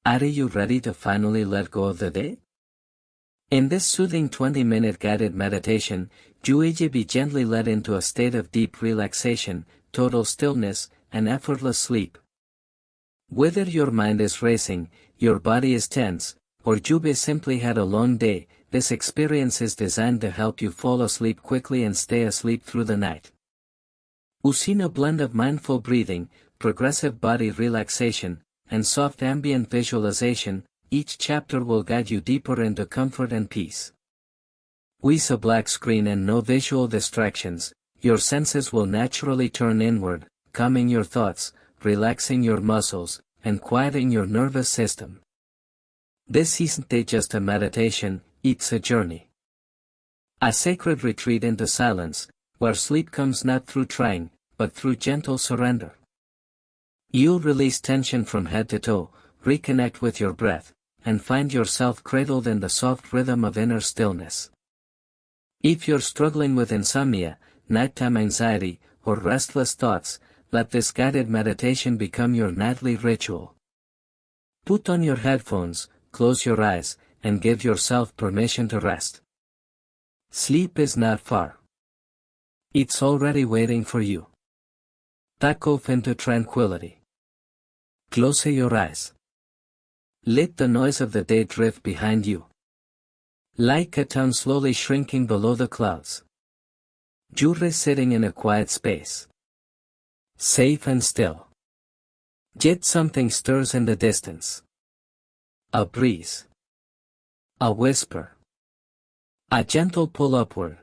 Are you ready to finally let go of the day? In this soothing 20-minute guided meditation, you will be gently led into a state of deep relaxation, total stillness, and effortless sleep. Whether your mind is racing, your body is tense, or you have simply had a long day, this experience is designed to help you fall asleep quickly and stay asleep through the night. Using a blend of mindful breathing, progressive body relaxation, and soft ambient visualization, each chapter will guide you deeper into comfort and peace. With a black screen and no visual distractions, your senses will naturally turn inward, calming your thoughts, relaxing your muscles, and quieting your nervous system. This isn't just a meditation, it's a journey. A sacred retreat into silence, where sleep comes not through trying, but through gentle surrender. You'll release tension from head to toe, reconnect with your breath, and find yourself cradled in the soft rhythm of inner stillness. If you're struggling with insomnia, nighttime anxiety, or restless thoughts, let this guided meditation become your nightly ritual. Put on your headphones, close your eyes, and give yourself permission to rest. Sleep is not far. It's already waiting for you. Tuck off into tranquility. Close your eyes. Let the noise of the day drift behind you. Like a town slowly shrinking below the clouds. You're sitting in a quiet space. Safe and still. Yet something stirs in the distance. A breeze. A whisper. A gentle pull upward.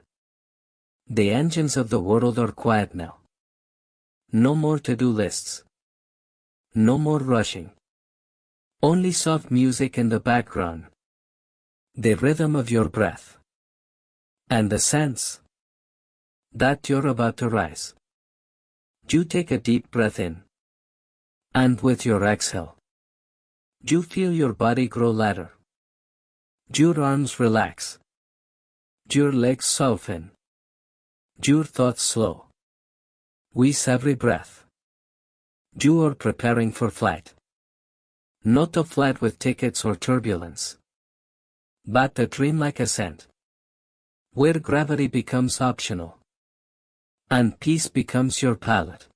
The engines of the world are quiet now. No more to-do lists. No more rushing. Only soft music in the background. The rhythm of your breath. And the sense that you're about to rise. You take a deep breath in. And with your exhale, you feel your body grow lighter. Your arms relax. Your legs soften. Your thoughts slow. With every breath, you are preparing for flight. Not a flight with tickets or turbulence, but a dreamlike ascent, where gravity becomes optional, and peace becomes your pilot.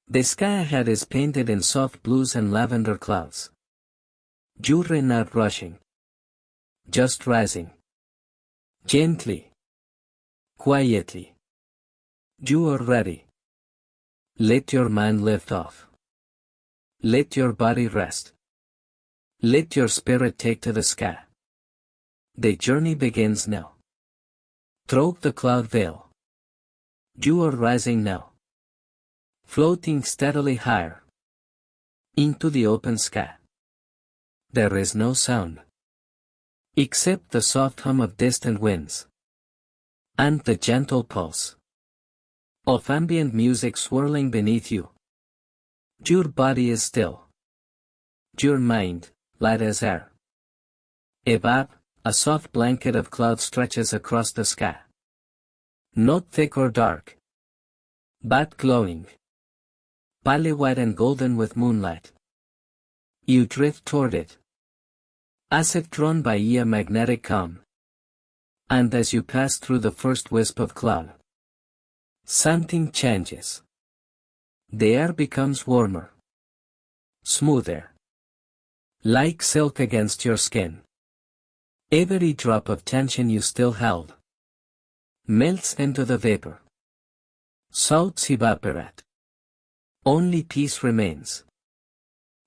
The sky ahead is painted in soft blues and lavender clouds. You're not rushing, just rising. Gently, quietly. You are ready. Let your mind lift off. Let your body rest. Let your spirit take to the sky. The journey begins now. Through the cloud veil. You are rising now. Floating steadily higher. Into the open sky. There is no sound. Except the soft hum of distant winds. And the gentle pulse of ambient music swirling beneath you. Your body is still. Your mind, light as air. Above, a soft blanket of cloud stretches across the sky. Not thick or dark, but glowing. Pale white and golden with moonlight. You drift toward it, as if drawn by a magnetic calm. And as you pass through the first wisp of cloud, something changes. The air becomes warmer, smoother, like silk against your skin. Every drop of tension you still held melts into the vapor. Salts evaporate. Only peace remains.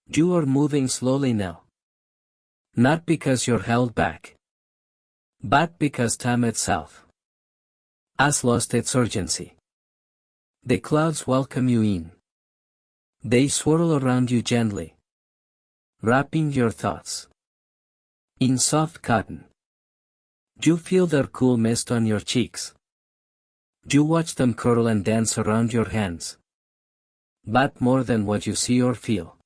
You are moving slowly now. Not because you're held back, but because time itself has lost its urgency. The clouds welcome you in. They swirl around you gently, wrapping your thoughts in soft cotton. You feel their cool mist on your cheeks. You watch them curl and dance around your hands. But more than what you see or feel,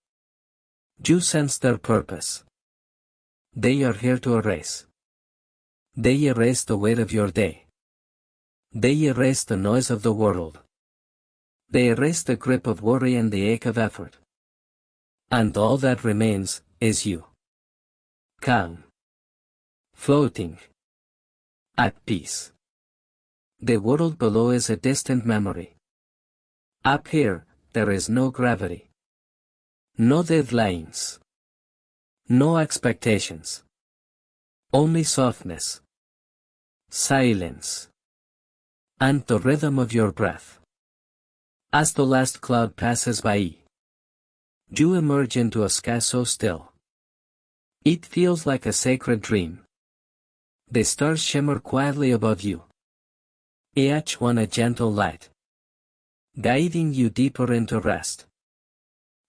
you sense their purpose. They are here to erase. They erase the weight of your day. They erase the noise of the world. They erase the grip of worry and the ache of effort. And all that remains is you. Calm. Floating. At peace. The world below is a distant memory. Up here, there is no gravity. No deadlines. No expectations. Only softness. Silence. And the rhythm of your breath. As the last cloud passes by, you emerge into a sky so still. It feels like a sacred dream. The stars shimmer quietly above you. Each one a gentle light, guiding you deeper into rest.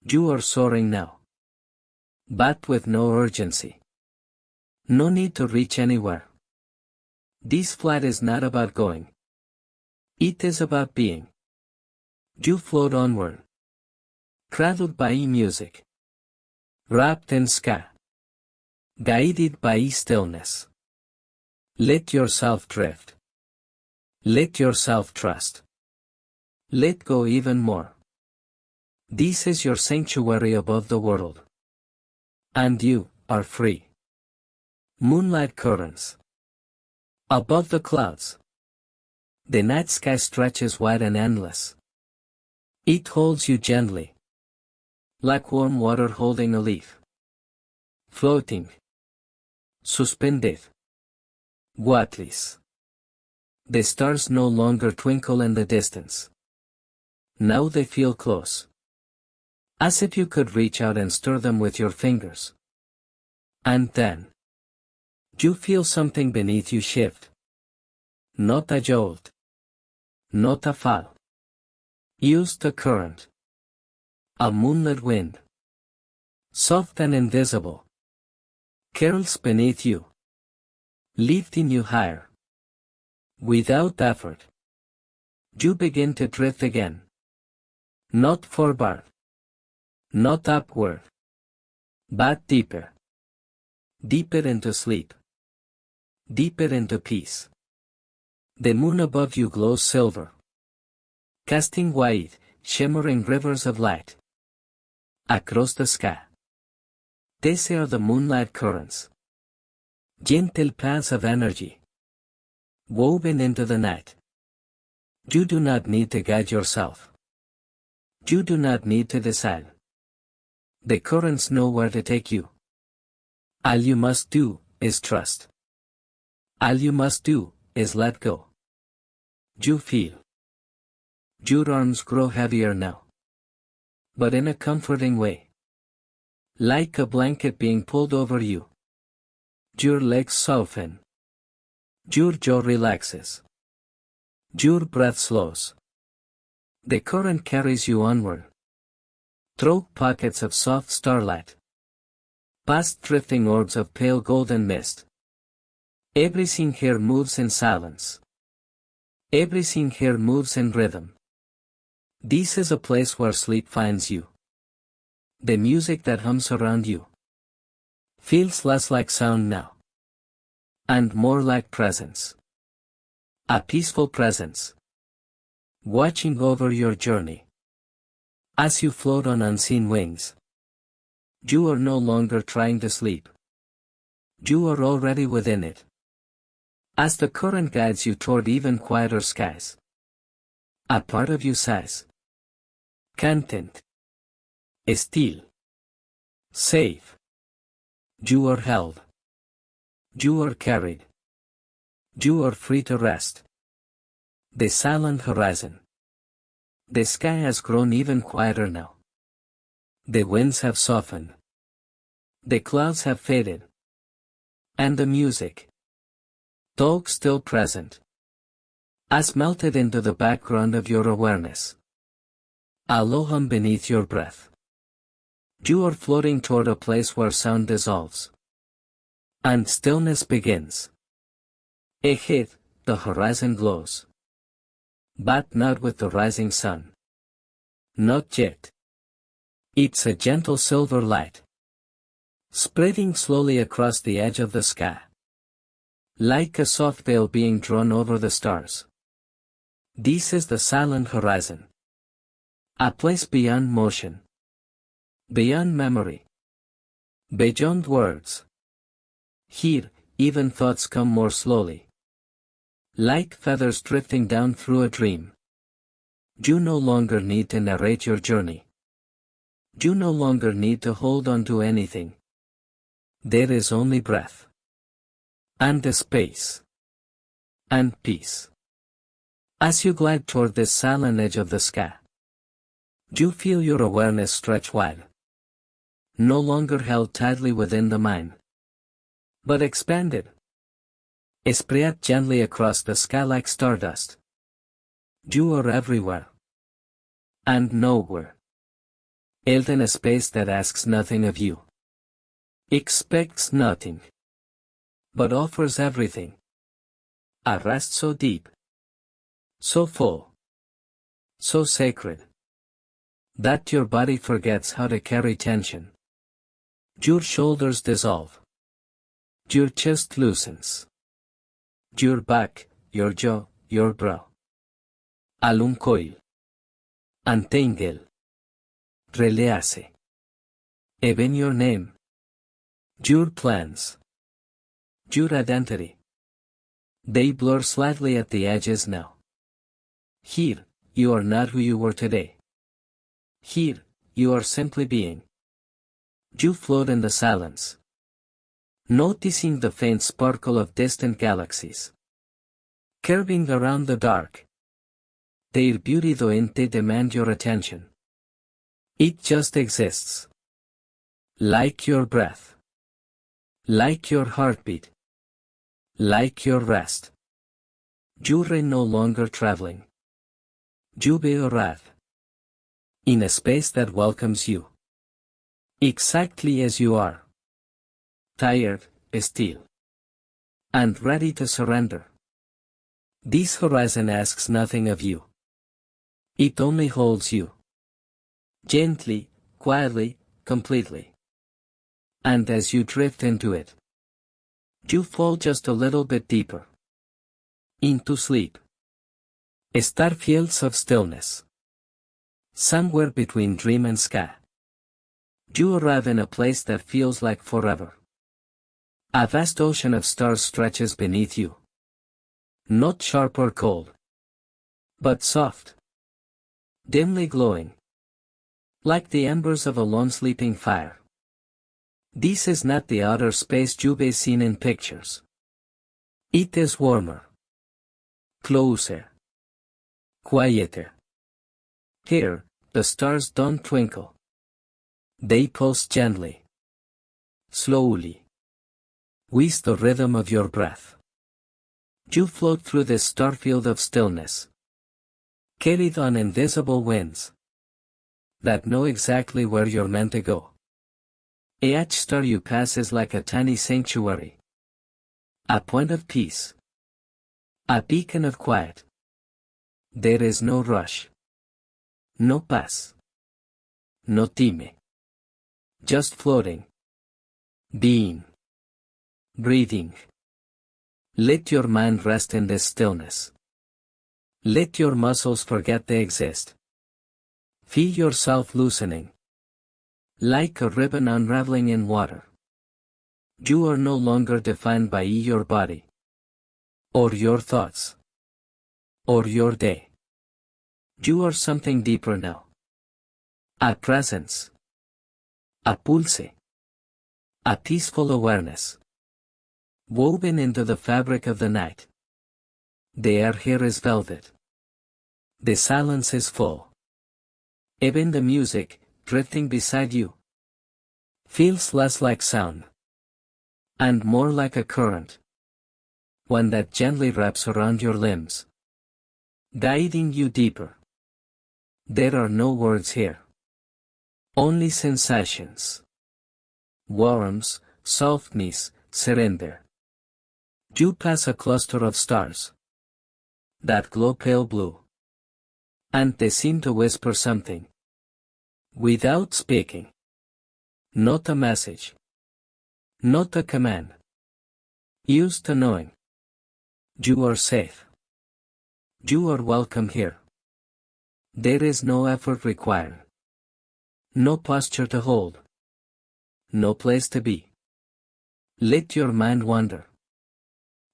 You are soaring now, but with no urgency. No need to reach anywhere. This flight is not about going. It is about being. You float onward, cradled by music, wrapped in sky, guided by stillness. Let yourself drift. Let yourself trust. Let go even more. This is your sanctuary above the world. And you are free. Moonlight currents. Above the clouds. The night sky stretches wide and endless. It holds you gently. Like warm water holding a leaf. Floating. Suspended. Weightless. The stars no longer twinkle in the distance. Now they feel close. As if you could reach out and stir them with your fingers. And then, you feel something beneath you shift. Not a jolt. Not a fall. Just a current. A moonlit wind. Soft and invisible. Curls beneath you. Lifting you higher. Without effort. You begin to drift again. Not forward. Not upward. But deeper. Deeper into sleep. Deeper into peace. The moon above you glows silver. Casting wide, shimmering rivers of light. Across the sky. These are the moonlight currents. Gentle paths of energy. Woven into the night. You do not need to guide yourself. You do not need to decide. The currents know where to take you. All you must do is trust. All you must do is let go. You feel. Your arms grow heavier now. But in a comforting way. Like a blanket being pulled over you. Your legs soften. Your jaw relaxes. Your breath slows. The current carries you onward. Through pockets of soft starlight. Past drifting orbs of pale golden mist. Everything here moves in silence. Everything here moves in rhythm. This is a place where sleep finds you. The music that hums around you feels less like sound now. And more like presence. A peaceful presence. Watching over your journey. As you float on unseen wings. You are no longer trying to sleep. You are already within it. As the current guides you toward even quieter skies. A part of you sighs. Content. Still. Safe. You are held. You are carried. You are free to rest. The silent horizon. The sky has grown even quieter now. The winds have softened. The clouds have faded. And the music, though still present, has melted into the background of your awareness. A low hum beneath your breath. You are floating toward a place where sound dissolves. And stillness begins. Ahead, the horizon glows. But not with the rising sun. Not yet. It's a gentle silver light. Spreading slowly across the edge of the sky. Like a soft veil being drawn over the stars. This is the silent horizon. A place beyond motion. Beyond memory. Beyond words. Here, even thoughts come more slowly. Like feathers drifting down through a dream. You no longer need to narrate your journey. You no longer need to hold on to anything. There is only breath. And the space. And peace. As you glide toward the silent edge of the sky, you feel your awareness stretch wide. No longer held tightly within the mind, but expanded. Spread gently across the sky like stardust. You are everywhere. And nowhere. Held in a space that asks nothing of you. Expects nothing. But offers everything. A rest so deep. So full. So sacred. That your body forgets how to carry tension. Your shoulders dissolve. Your chest loosens. Your back, your jaw, your brow. Uncoil. Untangle. Relájase. Even your name. Your plans. Your identity. They blur slightly at the edges now. Here, you are not who you were today. Here, you are simply being. You float in the silence. Noticing the faint sparkle of distant galaxies. Curving around the dark. Their beauty don't demand your attention. It just exists. Like your breath. Like your heartbeat. Like your rest. You are no longer traveling. You arrive. In a space that welcomes you. Exactly as you are. Tired, still. And ready to surrender. This horizon asks nothing of you. It only holds you. Gently, quietly, completely. And as you drift into it, you fall just a little bit deeper. Into sleep. Star fields of stillness. Somewhere between dream and sky. You arrive in a place that feels like forever. A vast ocean of stars stretches beneath you. Not sharp or cold. But soft. Dimly glowing. Like the embers of a long sleeping fire. This is not the outer space you've seen in pictures. It is warmer. Closer. Quieter. Here, the stars don't twinkle. They pulse gently. Slowly. With the rhythm of your breath. You float through this starfield of stillness. Carried on invisible winds. That know exactly where you're meant to go. Each star you pass is like a tiny sanctuary. A point of peace. A beacon of quiet. There is no rush. No pass. No time. Just floating. Being. Breathing. Let your mind rest in this stillness. Let your muscles forget they exist. Feel yourself loosening. Like a ribbon unraveling in water. You are no longer defined by your body. Or your thoughts. Or your day. You are something deeper now. A presence. A pulse. A peaceful awareness. Woven into the fabric of the night. The air here is velvet. The silence is full. Even the music, drifting beside you, feels less like sound. And more like a current. One that gently wraps around your limbs. Guiding you deeper. There are no words here. Only sensations. Warmth, softness, surrender. You pass a cluster of stars. That glow pale blue. And they seem to whisper something. Without speaking. Not a message. Not a command. Used to knowing. You are safe. You are welcome here. There is no effort required. No posture to hold. no place to be. Let your mind wander.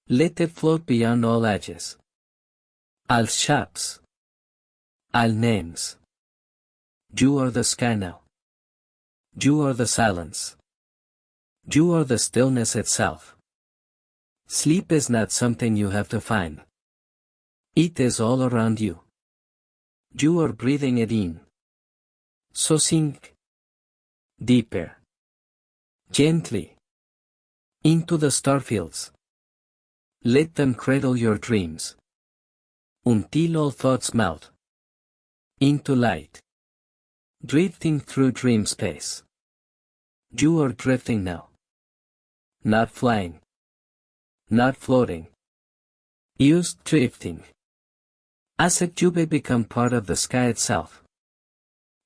Let it float beyond all edges. All shapes. All names. You are the sky now. You are the silence. You are the stillness itself. Sleep is not something you have to find. It is all around you. You are breathing it in. So sink deeper, gently, into the starfields. Let them cradle your dreams, until all thoughts melt into light, drifting through dream space. You are drifting now, not flying, not floating, just drifting. As if you may become part of the sky itself.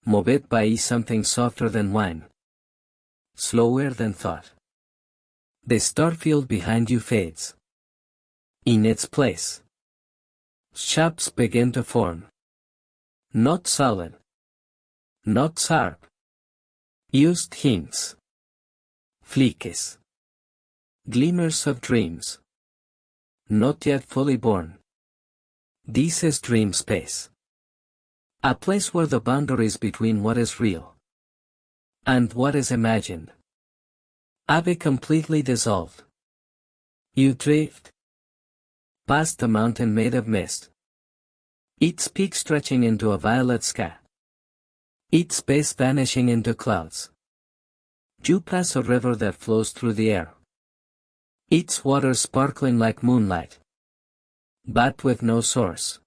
Moved by something softer than wine, slower than thought. The starfield behind you fades. In its place, shapes begin to form. Not solid, not sharp, just hints, flickers, glimmers of dreams, not yet fully born. This is dream space. A place where the boundaries between what is real and what is imagined have completely dissolved. You drift past a mountain made of mist, its peak stretching into a violet sky, its base vanishing into clouds. You pass a river that flows through the air, its water sparkling like moonlight, but with no source,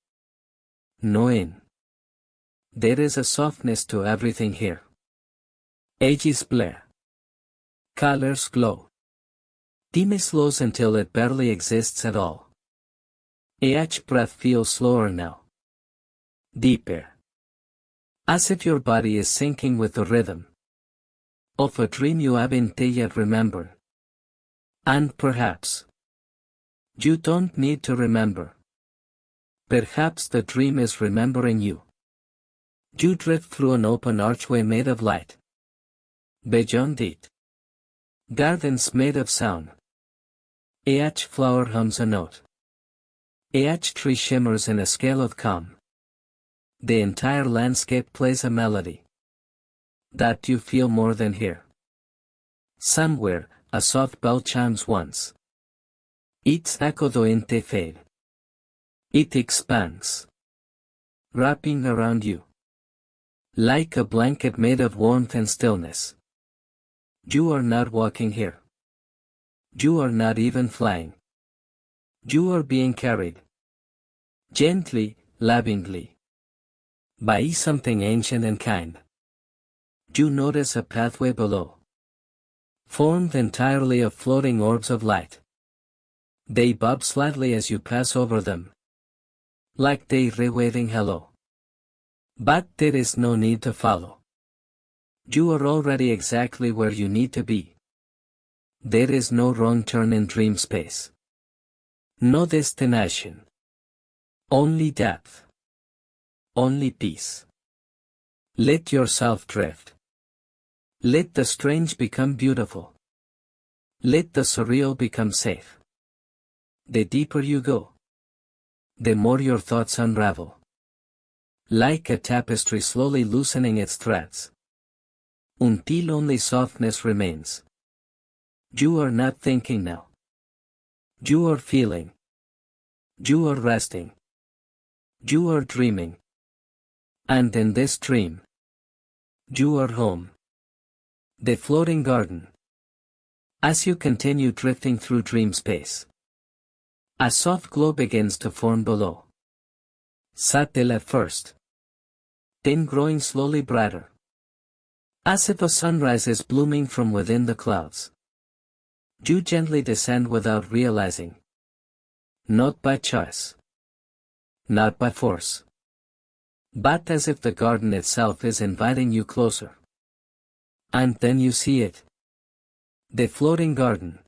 no end. There is a softness to everything here. Edges blur. Colors glow. Time slows until it barely exists at all. Each breath feels slower now. Deeper. As if your body is sinking with the rhythm of a dream you haven't yet remembered. And perhaps you don't need to remember. Perhaps the dream is remembering you. You drift through an open archway made of light. Beyond it, gardens made of sound. Each flower hums a note. Each tree shimmers in a scale of calm. The entire landscape plays a melody that you feel more than hear. Somewhere, a soft bell chimes once. Its echo doesn't fade. It expands, wrapping around you like a blanket made of warmth and stillness. You are not walking here. You are not even flying. You are being carried. Gently, lovingly. By something ancient and kind. You notice a pathway below. Formed entirely of floating orbs of light. They bob slightly as you pass over them. Like they are waving hello. But there is no need to follow. You are already exactly where you need to be. There is no wrong turn in dream space. No destination. Only depth. Only peace. Let yourself drift. Let the strange become beautiful. Let the surreal become safe. The deeper you go, the more your thoughts unravel. Like a tapestry slowly loosening its threads. Until only softness remains. You are not thinking now. You are feeling. You are resting. You are dreaming. And in this dream, you are home. The floating garden. As you continue drifting through dream space, a soft glow begins to form below. Subtle at first, then growing slowly brighter. As if a sunrise is blooming from within the clouds. You gently descend without realizing. Not by choice. Not by force. But as if the garden itself is inviting you closer. And then you see it. The floating garden.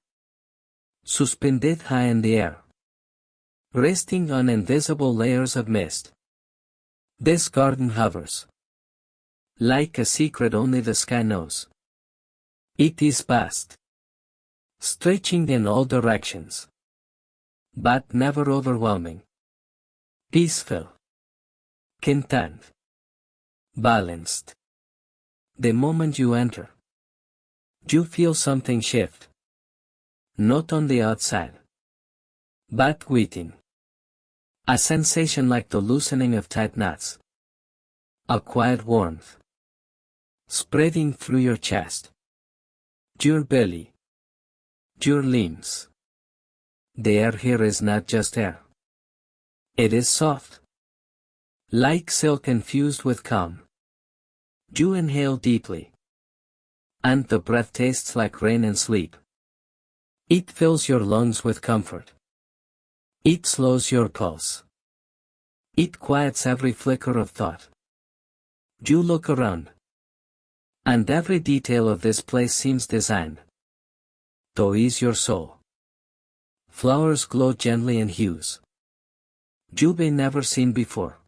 Suspended high in the air. Resting on invisible layers of mist. This garden hovers. Like a secret only the sky knows. It is vast, stretching in all directions, but never overwhelming. Peaceful, content, balanced. The moment you enter, you feel something shift. Not on the outside, but within. A sensation like the loosening of tight knots. A quiet warmth, spreading through your chest, your belly, your limbs. The air here is not just air. It is soft, like silk infused with calm. You inhale deeply, and the breath tastes like rain and sleep. It fills your lungs with comfort. It slows your pulse. It quiets every flicker of thought. You look around, and every detail of this place seems designed to ease your soul. Flowers glow gently in hues you've never seen before.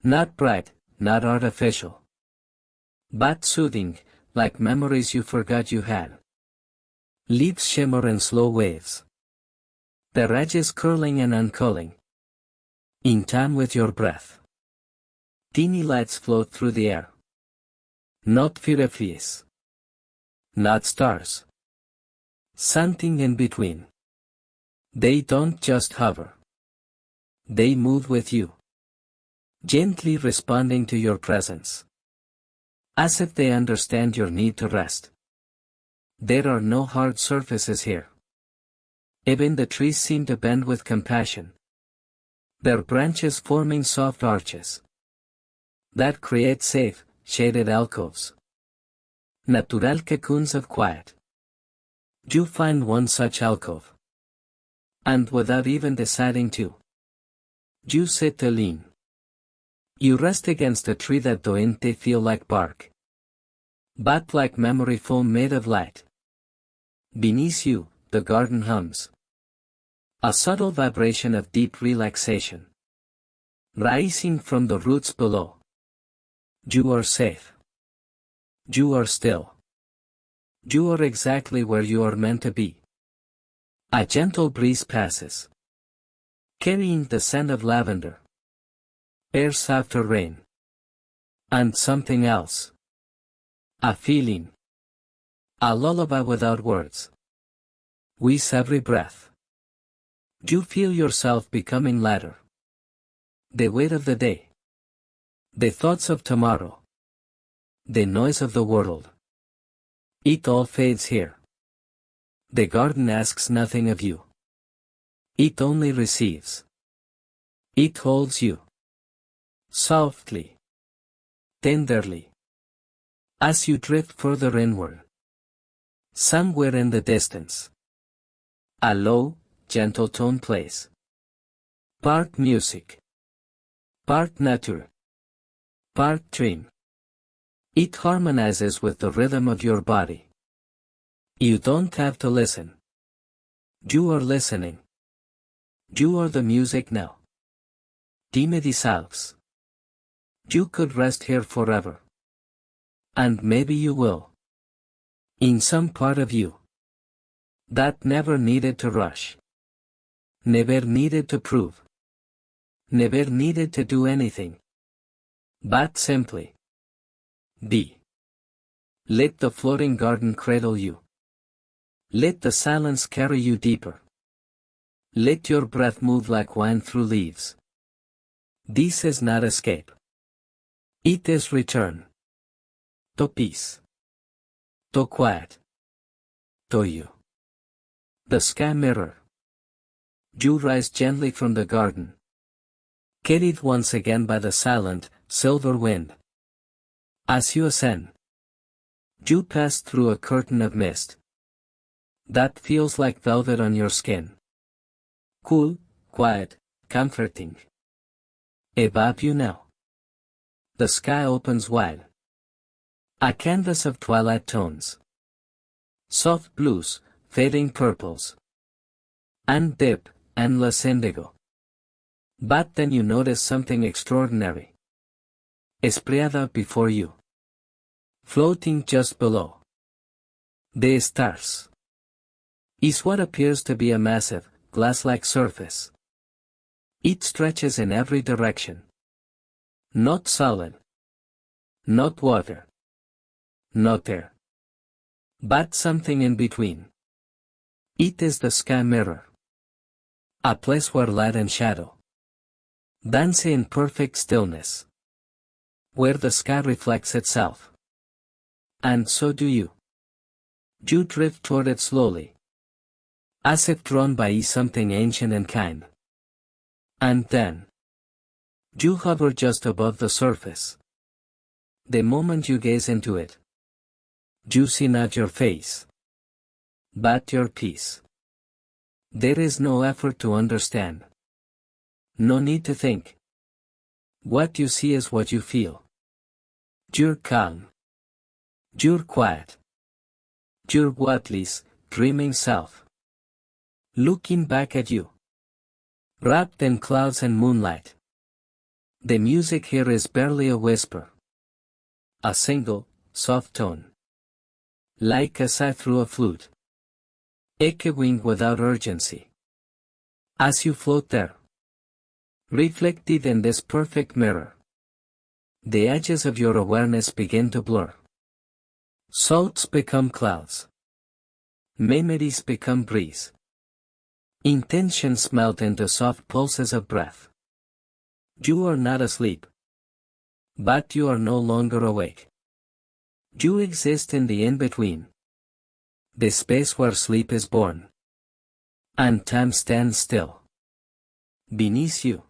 Not bright, not artificial, but soothing, like memories you forgot you had. Leaves shimmer in slow waves, their edges curling and uncurling, in time with your breath. Teeny lights float through the air. Not fireflies, not stars. Something in between. They don't just hover. They move with you, gently responding to your presence, as if they understand your need to rest. There are no hard surfaces here. Even the trees seem to bend with compassion, their branches forming soft arches that create safe, shaded alcoves. Natural cocoons of quiet. You find one such alcove, and without even deciding to, you sit to lean. You rest against a tree that doesn't feel like bark, but like memory foam made of light. Beneath you, the garden hums. A subtle vibration of deep relaxation, rising from the roots below. You are safe. You are still. You are exactly where you are meant to be. A gentle breeze passes, carrying the scent of lavender, airs after rain, and something else. A feeling. A lullaby without words. With every breath, you feel yourself becoming lighter. The weight of the day, the thoughts of tomorrow, the noise of the world. It all fades here. The garden asks nothing of you. It only receives. It holds you. Softly. Tenderly. As you drift further inward. Somewhere in the distance, a low, gentle tone plays. Part music. Part nature. Part dream. It harmonizes with the rhythm of your body. You don't have to listen. You are listening. You are the music now. Time dissolves. You could rest here forever. And maybe you will. In some part of you that never needed to rush. Never needed to prove. Never needed to do anything. But simply be. Let the floating garden cradle you. Let the silence carry you deeper. Let your breath move like wine through leaves. This is not escape. It is return. To peace. To quiet. To you. The sky mirror. You rise gently from the garden, carried once again by the silent, silver wind. As you ascend, you pass through a curtain of mist that feels like velvet on your skin. Cool, quiet, comforting. Above you now, the sky opens wide. A canvas of twilight tones. Soft blues, fading purples. And deep, endless indigo. But then you notice something extraordinary. Spread out before you. Floating just below. The stars is what appears to be a massive, glass-like surface. It stretches in every direction. Not solid. Not water. Not air. But something in between. It is the sky mirror. A place where light and shadow dance in perfect stillness. Where the sky reflects itself. And so do you. You drift toward it slowly. As if drawn by something ancient and kind. And then you hover just above the surface. The moment you gaze into it, you see not your face, but your peace. There is no effort to understand. No need to think. What you see is what you feel. You're calm. You're quiet. You're Watley's dreaming self. Looking back at you. Wrapped in clouds and moonlight. The music here is barely a whisper. A single, soft tone. Like a sigh through a flute. Echoing without urgency. As you float there. Reflected in this perfect mirror. The edges of your awareness begin to blur. Thoughts become clouds. Memories become breeze. Intentions melt into soft pulses of breath. You are not asleep. But you are no longer awake. You exist in the in-between. The space where sleep is born. And time stands still. Beneath you.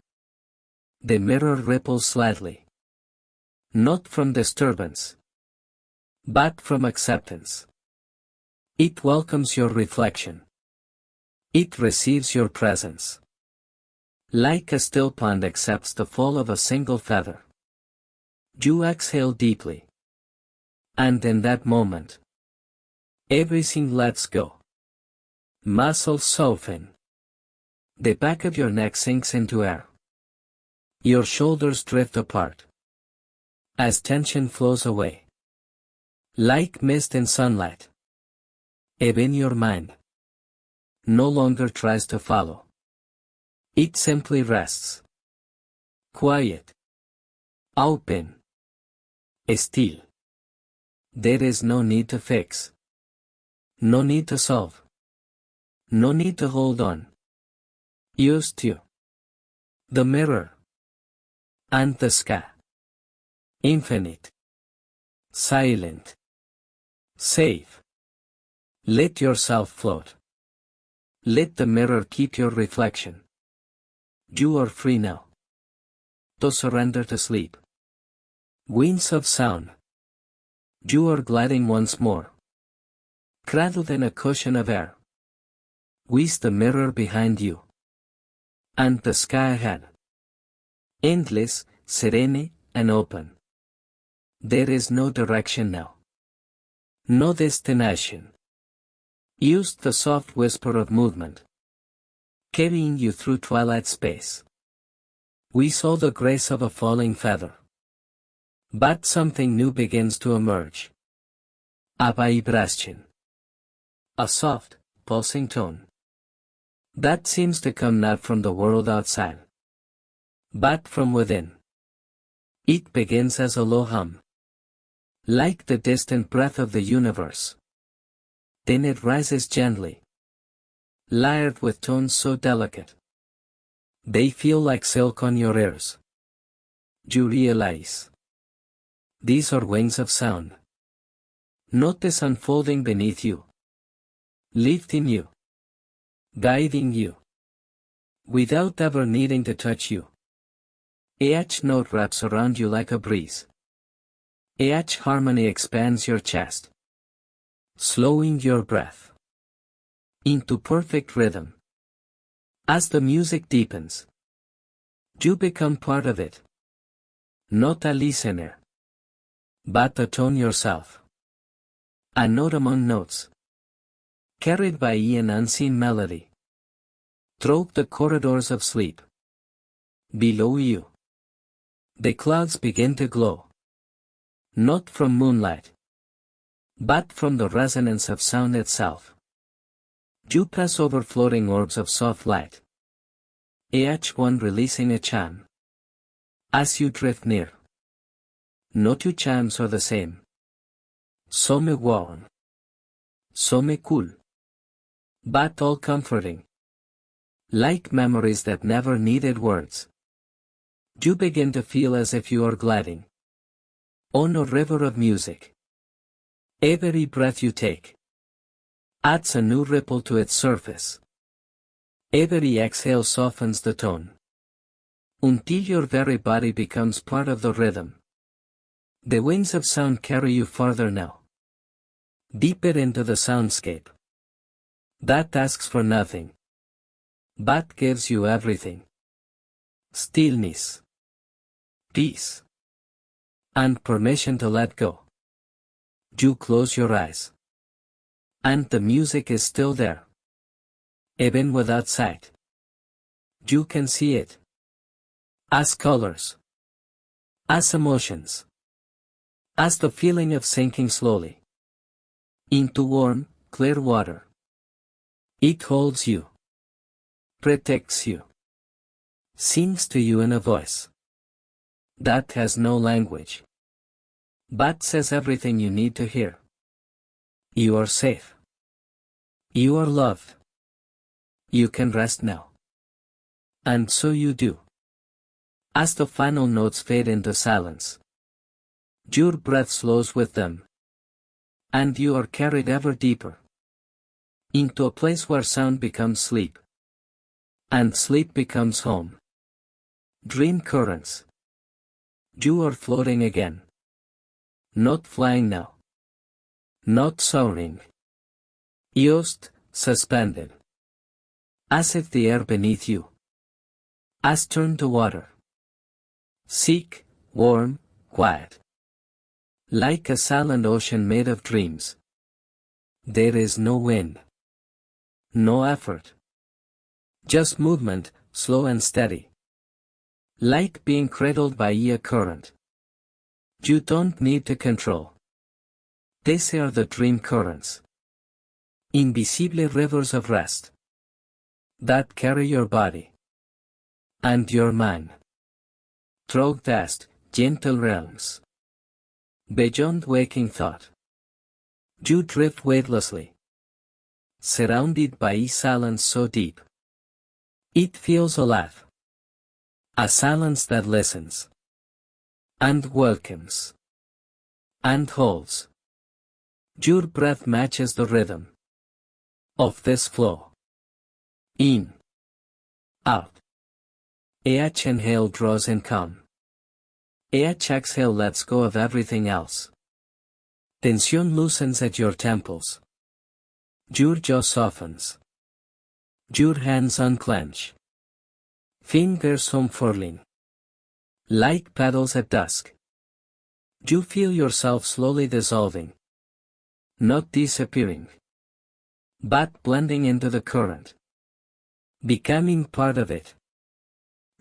The mirror ripples slightly. Not from disturbance. But from acceptance. It welcomes your reflection. It receives your presence. Like a still pond accepts the fall of a single feather. You exhale deeply. And in that moment, everything lets go. Muscles soften. The back of your neck sinks into air. Your shoulders drift apart. As tension flows away. Like mist in sunlight. Even your mind no longer tries to follow. It simply rests. Quiet. Open. Still. There is no need to fix. No need to solve. No need to hold on. Used to. The mirror. And the sky. Infinite. Silent. Safe. Let yourself float. Let the mirror keep your reflection. You are free now. To surrender to sleep. Wings of sound. You are gliding once more. Cradled in a cushion of air. With the mirror behind you. And the sky ahead. Endless, serene, and open. There is no direction now. No destination. Use the soft whisper of movement. Carrying you through twilight space. We saw the grace of a falling feather. But something new begins to emerge. A vibration. A soft, pulsing tone. That seems to come not from the world outside. But from within. It begins as a low hum. Like the distant breath of the universe. Then it rises gently. Layered with tones so delicate. They feel like silk on your ears. You realize. These are wings of sound. Notice unfolding beneath you. Lifting you. Guiding you. Without ever needing to touch you. Each note wraps around you like a breeze. Each harmony expands your chest. Slowing your breath. Into perfect rhythm. As the music deepens. You become part of it. Not a listener. But a tone yourself. A note among notes. Carried by an unseen melody. Through the corridors of sleep. Below you. The clouds begin to glow. Not from moonlight. but from the resonance of sound itself. You pass over floating orbs of soft light, each one releasing a chime. As you drift near, no two chimes are the same. Some warm, some cool, but all comforting. Like memories that never needed words. You begin to feel as if you are gliding on a river of music. Every breath you take adds a new ripple to its surface. Every exhale softens the tone, until your very body becomes part of the rhythm. The wings of sound carry you farther now, deeper into the soundscape that asks for nothing, but gives you everything. Stillness, peace, and permission to let go. You close your eyes, and the music is still there. Even without sight, you can see it. As colors, as emotions, as the feeling of sinking slowly into warm, clear water. It holds you, protects you, sings to you in a voice that has no language, but says everything you need to hear. You are safe. You are loved. You can rest now. And so you do. As the final notes fade into silence, your breath slows with them, and you are carried ever deeper into a place where sound becomes sleep, and sleep becomes home. Dream currents. You are floating again. Not flying now. Not soaring. Just suspended. As if the air beneath you has turned to water. Sick, warm, quiet. Like a silent ocean made of dreams. There is no wind. No effort. Just movement, slow and steady. Like being cradled by a current. You don't need to control. These are the dream currents. Invisible rivers of rest that carry your body and your mind through vast, gentle realms. Beyond waking thought, you drift weightlessly, surrounded by a silence so deep it feels alive. A silence that listens and welcomes and holds. Your breath matches the rhythm of this flow. In, out. Each inhale draws in calm. Each exhale lets go of everything else. Tension loosens at your temples. Your jaw softens. Your hands unclench. Fingers unfurling. Like petals at dusk. You feel yourself slowly dissolving. Not disappearing, but blending into the current. Becoming part of it.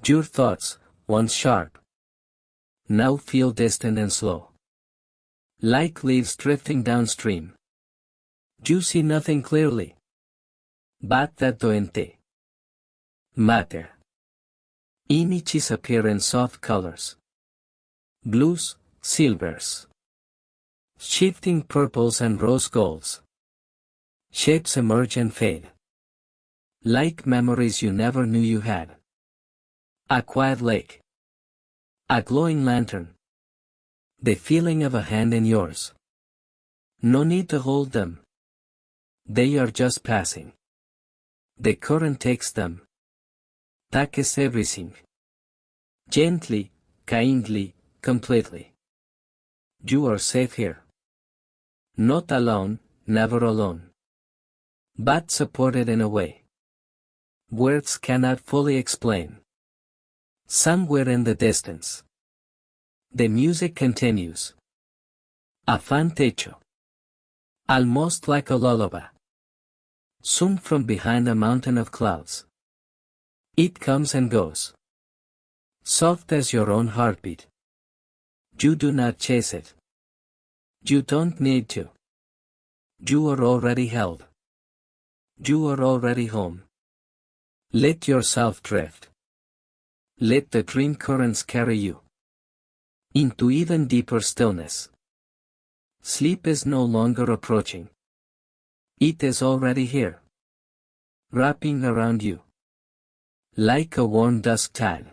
Your thoughts, once sharp, now feel distant and slow. Like leaves drifting downstream. You see nothing clearly, but that ente. Matter. Images appear in soft colors. Blues, silvers. Shifting purples and rose golds. Shapes emerge and fade. Like memories you never knew you had. A quiet lake. A glowing lantern. The feeling of a hand in yours. No need to hold them. They are just passing. The current takes them. Takes everything. Gently, kindly, completely. You are safe here. Not alone, never alone. But supported in a way words cannot fully explain. Somewhere in the distance, the music continues. A fan techo. Almost like a lullaby. Soon from behind a mountain of clouds. It comes and goes. Soft as your own heartbeat. You do not chase it. You don't need to. You are already held. You are already home. Let yourself drift. Let the dream currents carry you into even deeper stillness. Sleep is no longer approaching. It is already here, wrapping around you like a warm dusk tile.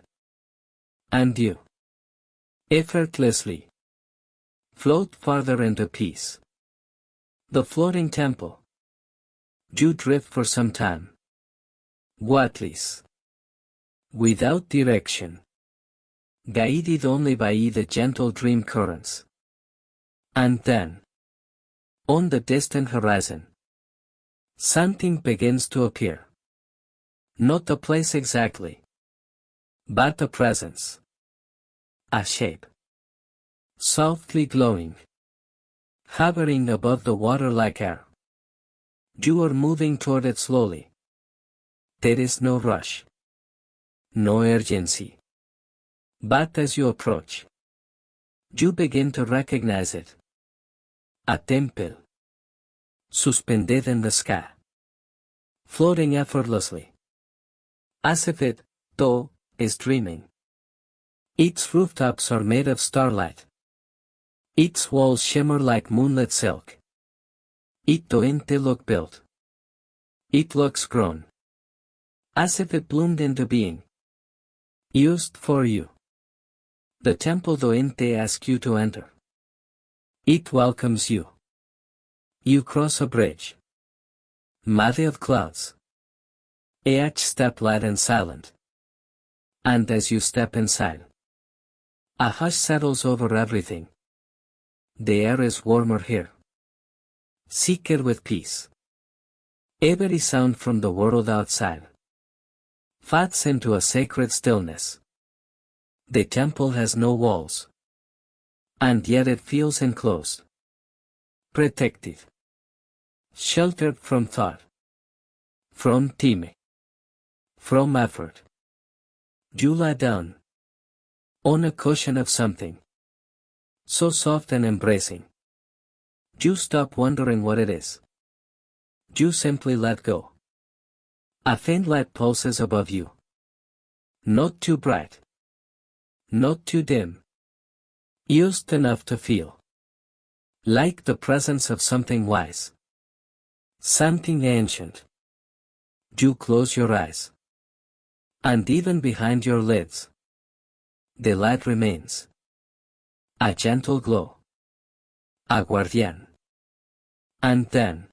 And you effortlessly float farther into peace. The floating temple. You drift for some time, wordless, without direction, guided only by the gentle dream currents. And then, on the distant horizon, something begins to appear. Not a place exactly, but a presence. A shape. Softly glowing. Hovering above the water like air. You are moving toward it slowly. There is no rush. No urgency. But as you approach, you begin to recognize it. A temple. Suspended in the sky. Floating effortlessly. As if it, too, is dreaming. Its rooftops are made of starlight. Its walls shimmer like moonlit silk. It doesn't look built. It looks grown. As if it bloomed into being. Used for you. The temple doesn't ask you to enter. It welcomes you. You cross a bridge. Made of clouds. Each step light and silent. And as you step inside, a hush settles over everything. The air is warmer here. Seeker with peace. Every sound from the world outside fades into a sacred stillness. The temple has no walls. And yet it feels enclosed. Protected. Sheltered from thought. From time. From effort. You lie down. On a cushion of something. So soft and embracing. You stop wondering what it is. You simply let go. A faint light pulses above you. Not too bright. Not too dim. Just enough to feel. Like the presence of something wise. Something ancient. You close your eyes. And even behind your lids, the light remains. A gentle glow. A guardian. And then,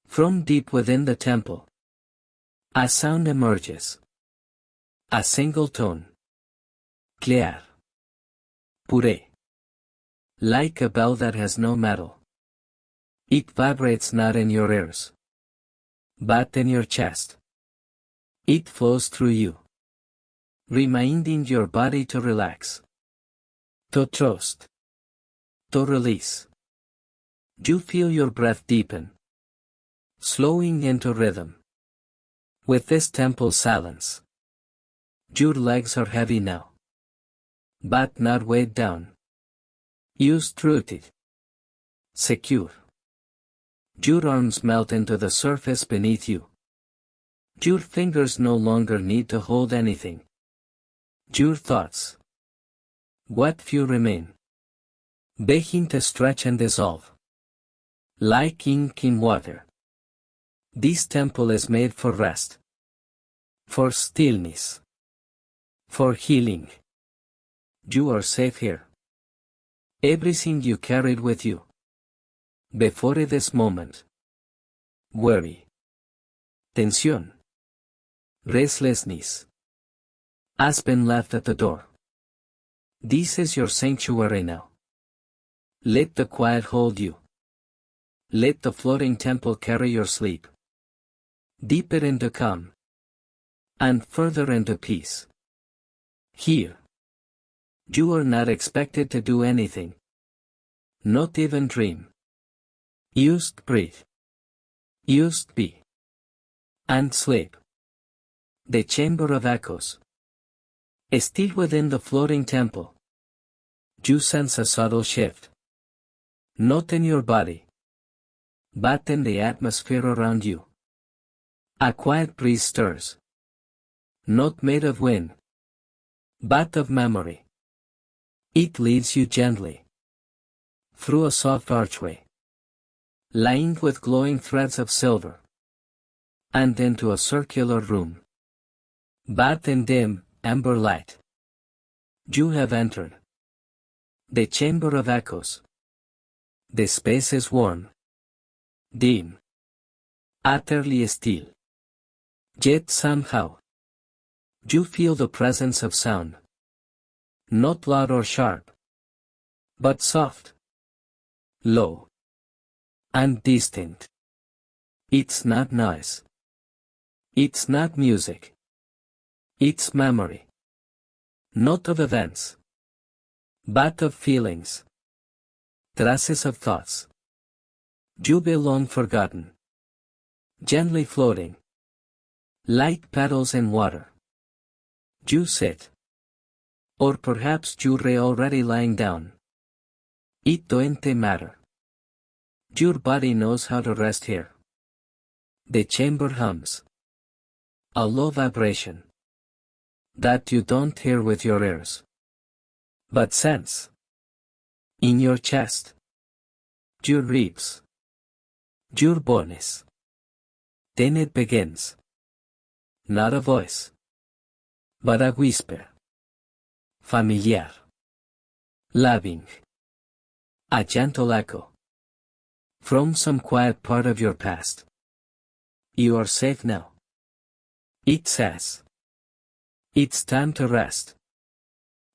from deep within the temple, a sound emerges. A single tone. Clear. Pure. Like a bell that has no metal. It vibrates not in your ears, but in your chest. It flows through you, reminding your body to relax, to trust, to release. You feel your breath deepen, slowing into rhythm. With this temple silence, your legs are heavy now, but not weighed down. Just rooted, secure. Your arms melt into the surface beneath you. Your fingers no longer need to hold anything. Your thoughts, what few remain, begin to stretch and dissolve. Like ink in water. This temple is made for rest. For stillness. For healing. You are safe here. Everything you carried with you before this moment. Worry. Tension. Restlessness. Has been left at the door. This is your sanctuary now. Let the quiet hold you. Let the floating temple carry your sleep. Deeper into calm. And further into peace. Here. You are not expected to do anything. Not even dream. Just breathe. Just be. And sleep. The chamber of echoes. Still within the floating temple. You sense a subtle shift. Not in your body. but in the atmosphere around you. A quiet breeze stirs. Not made of wind, but of memory. It leads you gently through a soft archway, lined with glowing threads of silver, and into a circular room, bathed in dim, amber light. You have entered the chamber of echoes. The space is warm, dim, utterly still. Yet somehow, you feel the presence of sound. Not loud or sharp, but soft, low, and distant. It's not noise. It's not music. It's memory. Not of events, but of feelings. Traces of thoughts. You belong forgotten. Gently floating. Like petals in water. You sit. Or perhaps you're already lying down. It doesn't matter. Your body knows how to rest here. The chamber hums. A low vibration. That you don't hear with your ears, but sense. In your chest. Your ribs. Your bones. Then it begins. Not a voice, but a whisper. Familiar. Loving. A gentle echo. From some quiet part of your past. You are safe now. It says. It's time to rest.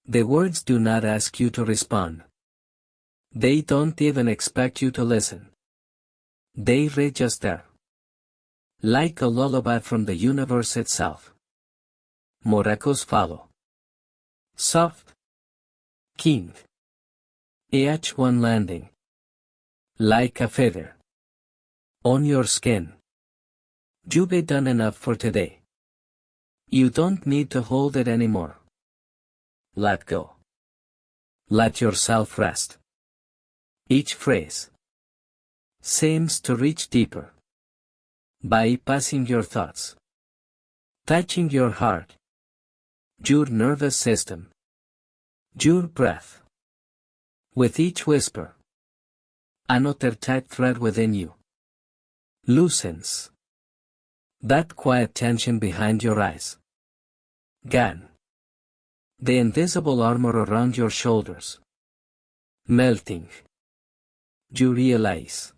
The words do not ask you to respond. They don't even expect you to listen. They register. Like a lullaby from the universe itself. More echoes follow. Soft. Keen. Each one landing. Like a feather. On your skin. You've done enough for today. You don't need to hold it anymore. Let go. Let yourself rest. Each phrase seems to reach deeper. Bypassing your thoughts. Touching your heart. Your nervous system. Your breath. With each whisper, another tight thread within you loosens. That quiet tension behind your eyes. Gone. The invisible armor around your shoulders. Melting. You realize.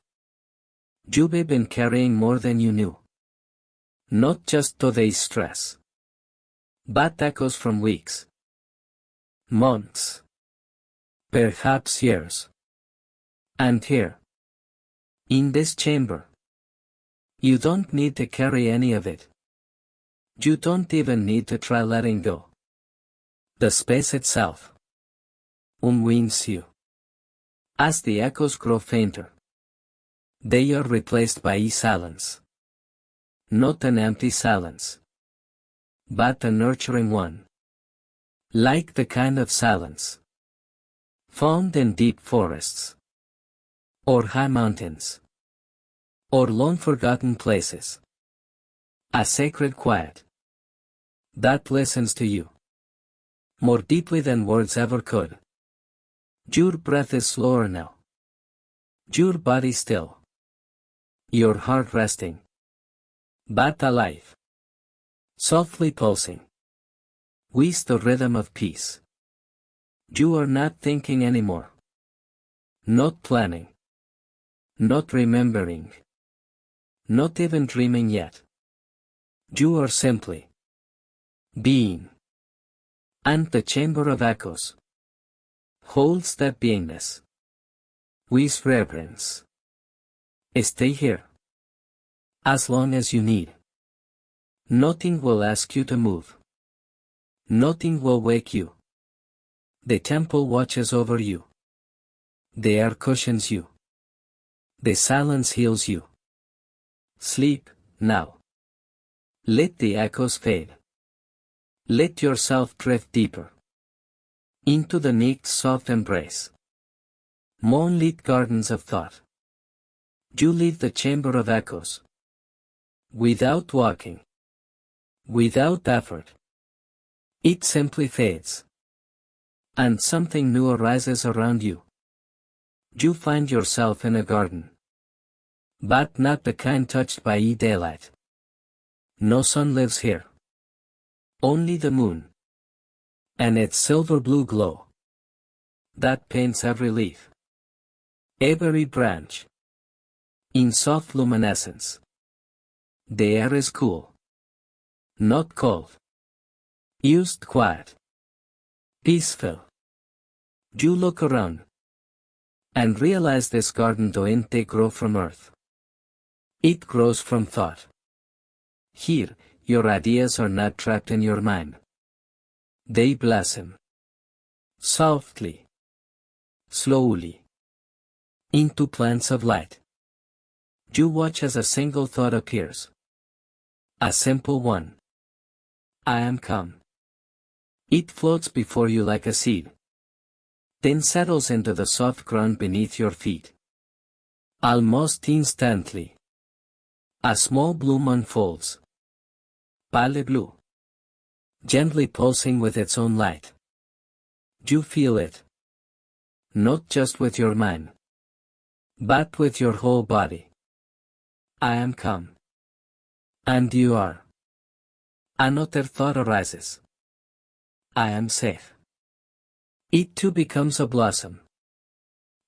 You've been carrying more than you knew. Not just today's stress, but echoes from weeks, months, perhaps years. And here, in this chamber, you don't need to carry any of it. You don't even need to try letting go. The space itself unwinds you. As the echoes grow fainter, they are replaced by silence. Not an empty silence, but a nurturing one. Like the kind of silence found in deep forests, or high mountains, or long-forgotten places. A sacred quiet that listens to you more deeply than words ever could. Your breath is slower now. Your body still. Your heart resting. But alive. Softly pulsing. With the rhythm of peace. You are not thinking anymore. Not planning. Not remembering. Not even dreaming yet. You are simply being. And the chamber of echoes holds that beingness. With reverence. Stay here. As long as you need. Nothing will ask you to move. Nothing will wake you. The temple watches over you. The air cushions you. The silence heals you. Sleep, now. Let the echoes fade. Let yourself drift deeper. Into the next soft embrace. Moonlit gardens of thought. You leave the chamber of echoes. Without walking. Without effort. It simply fades. And something new arises around you. You find yourself in a garden. But not the kind touched by daylight. No sun lives here. Only the moon. And its silver blue glow. That paints every leaf. Every branch. In soft luminescence. The air is cool. Not cold. Used quiet. Peaceful. You look around. And realize this garden doesn't grow from earth. It grows from thought. Here, your ideas are not trapped in your mind. They blossom. Softly. Slowly. Into plants of light. You watch as a single thought appears. A simple one. I am calm. It floats before you like a seed. Then settles into the soft ground beneath your feet. Almost instantly. A small bloom unfolds. Pale blue. Gently pulsing with its own light. You feel it. Not just with your mind. But with your whole body. I am calm. And you are. Another thought arises. I am safe. It too becomes a blossom.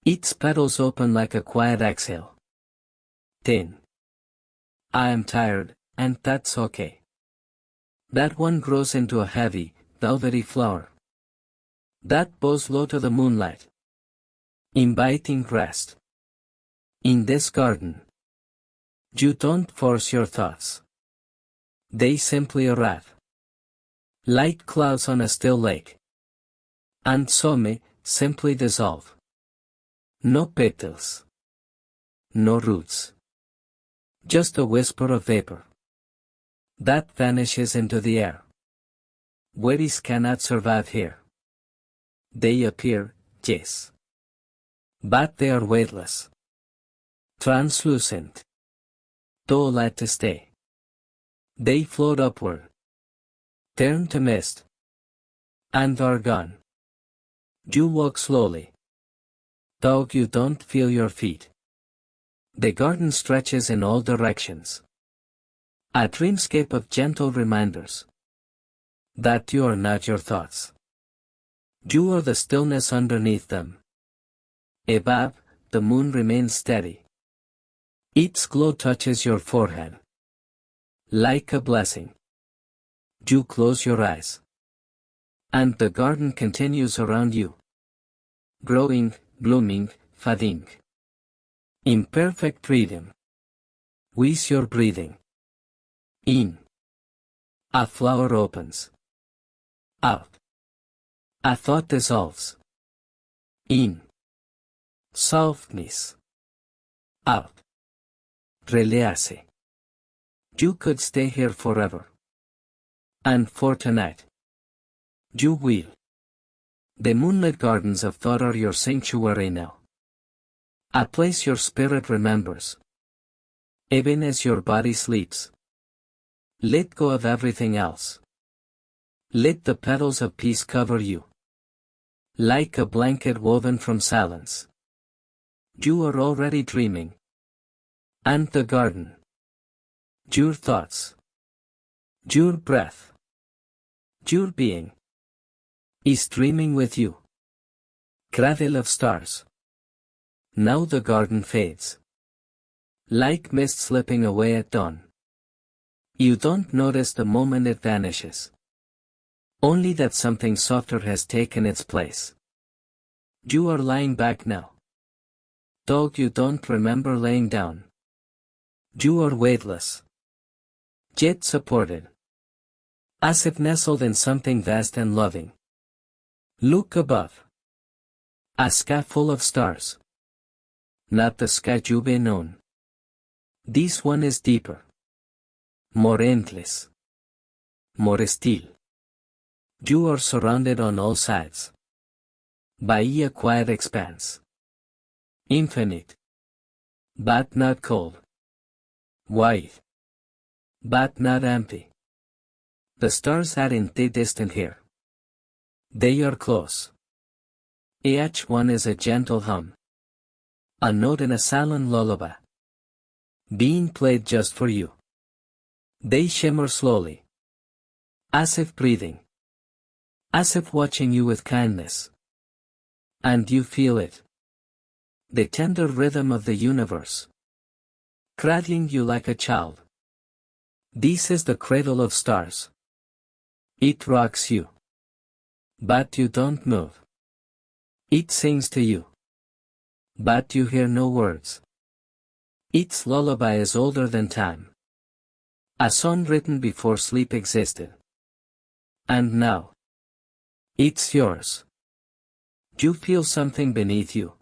Its petals open like a quiet exhale. Then. I am tired, and that's okay. That one grows into a heavy, velvety flower. That bows low to the moonlight. Inviting rest. In this garden. You don't force your thoughts. They simply arrive. Like clouds on a still lake. And some simply dissolve. No petals. No roots. Just a whisper of vapor. That vanishes into the air. Worries cannot survive here. They appear, yes. But they are weightless. Translucent. Too light to stay. They float upward. Turn to mist. And are gone. You walk slowly. Though you don't feel your feet. The garden stretches in all directions. A dreamscape of gentle reminders. That you are not your thoughts. You are the stillness underneath them. Above, the moon remains steady. Its glow touches your forehead. Like a blessing. You close your eyes. And the garden continues around you. Growing, blooming, fading. In perfect rhythm. With your breathing. In. A flower opens. Out. A thought dissolves. In. Softness. Out. Relaxe. You could stay here forever. And for tonight. You will. The moonlit gardens of thought are your sanctuary now. A place your spirit remembers. Even as your body sleeps. Let go of everything else. Let the petals of peace cover you. Like a blanket woven from silence. You are already dreaming. And the garden. Your thoughts. Your breath. Your being. Is dreaming with you. Cradle of stars. Now the garden fades. Like mist slipping away at dawn. You don't notice the moment it vanishes. Only that something softer has taken its place. You are lying back now. Though you don't remember laying down. You are weightless. Yet supported. As if nestled in something vast and loving. Look above. A sky full of stars. Not the sky you've known. This one is deeper. More endless. More still. You are surrounded on all sides. By a quiet expanse. Infinite. but not cold. White, but not empty. The stars aren't distant here. They are close. Each one is a gentle hum. A note in a silent lullaby. Being played just for you. They shimmer slowly. As if breathing. As if watching you with kindness. And you feel it. The tender rhythm of the universe. Cradling you like a child. This is the cradle of stars. It rocks you. But you don't move. It sings to you. But you hear no words. Its lullaby is older than time. A song written before sleep existed. And now. It's yours. You feel something beneath you.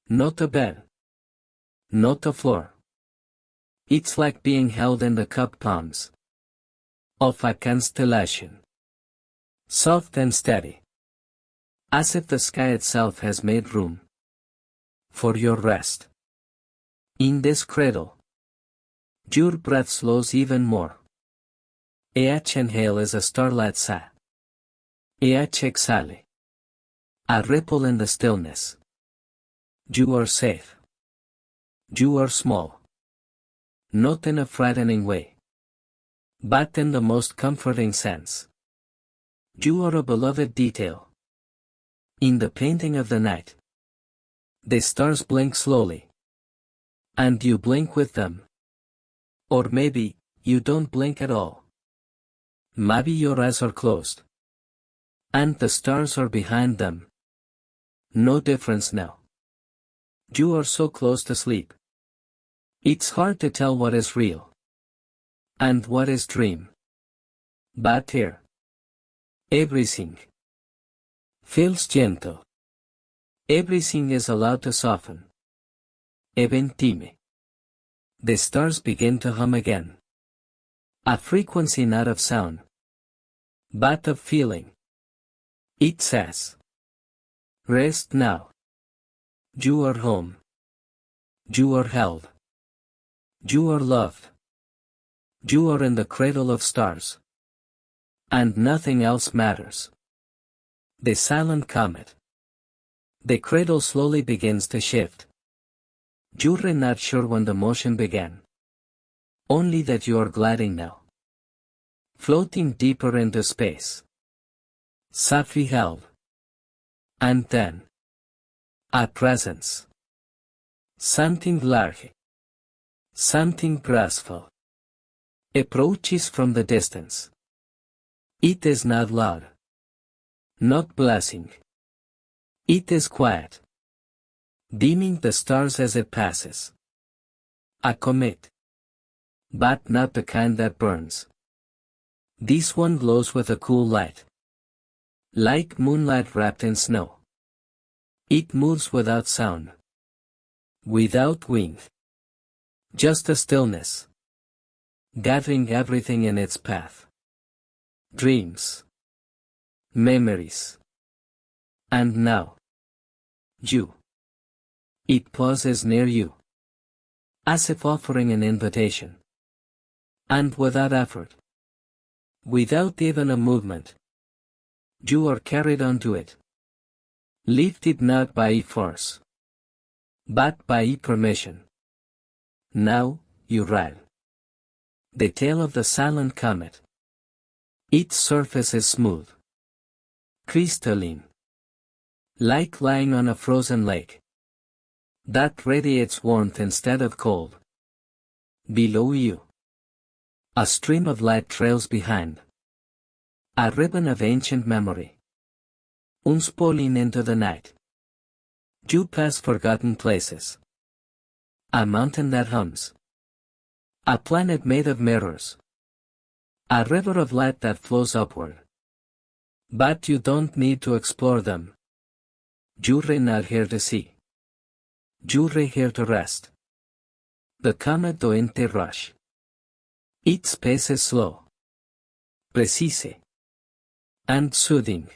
Not a bed. Not a floor. It's like being held in the cupped palms of a constellation. Soft and steady. As if the sky itself has made room for your rest. In this cradle, your breath slows even more. Each inhale is a starlight sigh. Each exhale, a ripple in the stillness. You are safe. You are small. Not in a frightening way, but in the most comforting sense. You are a beloved detail. In the painting of the night, the stars blink slowly. And you blink with them. Or maybe, you don't blink at all. Maybe your eyes are closed. And the stars are behind them. No difference now. You are so close to sleep. It's hard to tell what is real. And what is dream. But here. Everything feels gentle. Everything is allowed to soften. Even time. The stars begin to hum again. A frequency not of sound, but of feeling. It says, rest now. You are home. You are held. You are loved. You are in the cradle of stars. And nothing else matters. The silent comet. The cradle slowly begins to shift. You're not sure when the motion began. Only that you are gliding now. Floating deeper into space. Softly held. And then. A presence. Something large. Something graceful. Approaches from the distance. It is not loud. Not blessing. It is quiet. Dimming the stars as it passes. A comet. But not the kind that burns. This one glows with a cool light. Like moonlight wrapped in snow. It moves without sound. Without wind. Just a stillness. Gathering everything in its path. Dreams. Memories. And now. You. It pauses near you. As if offering an invitation. And without effort. Without even a movement. You are carried onto it. Lifted not by force. But by permission. Now, you ride. The tail of the silent comet. Its surface is smooth. Crystalline. Like lying on a frozen lake. That radiates warmth instead of cold. Below you. A stream of light trails behind. A ribbon of ancient memory. Unspooling into the night. You pass forgotten places. A mountain that hums. A planet made of mirrors. A river of light that flows upward. But you don't need to explore them. You're not here to see. You're here to rest. The comet doesn't rush. Its pace is slow. Precise. And soothing.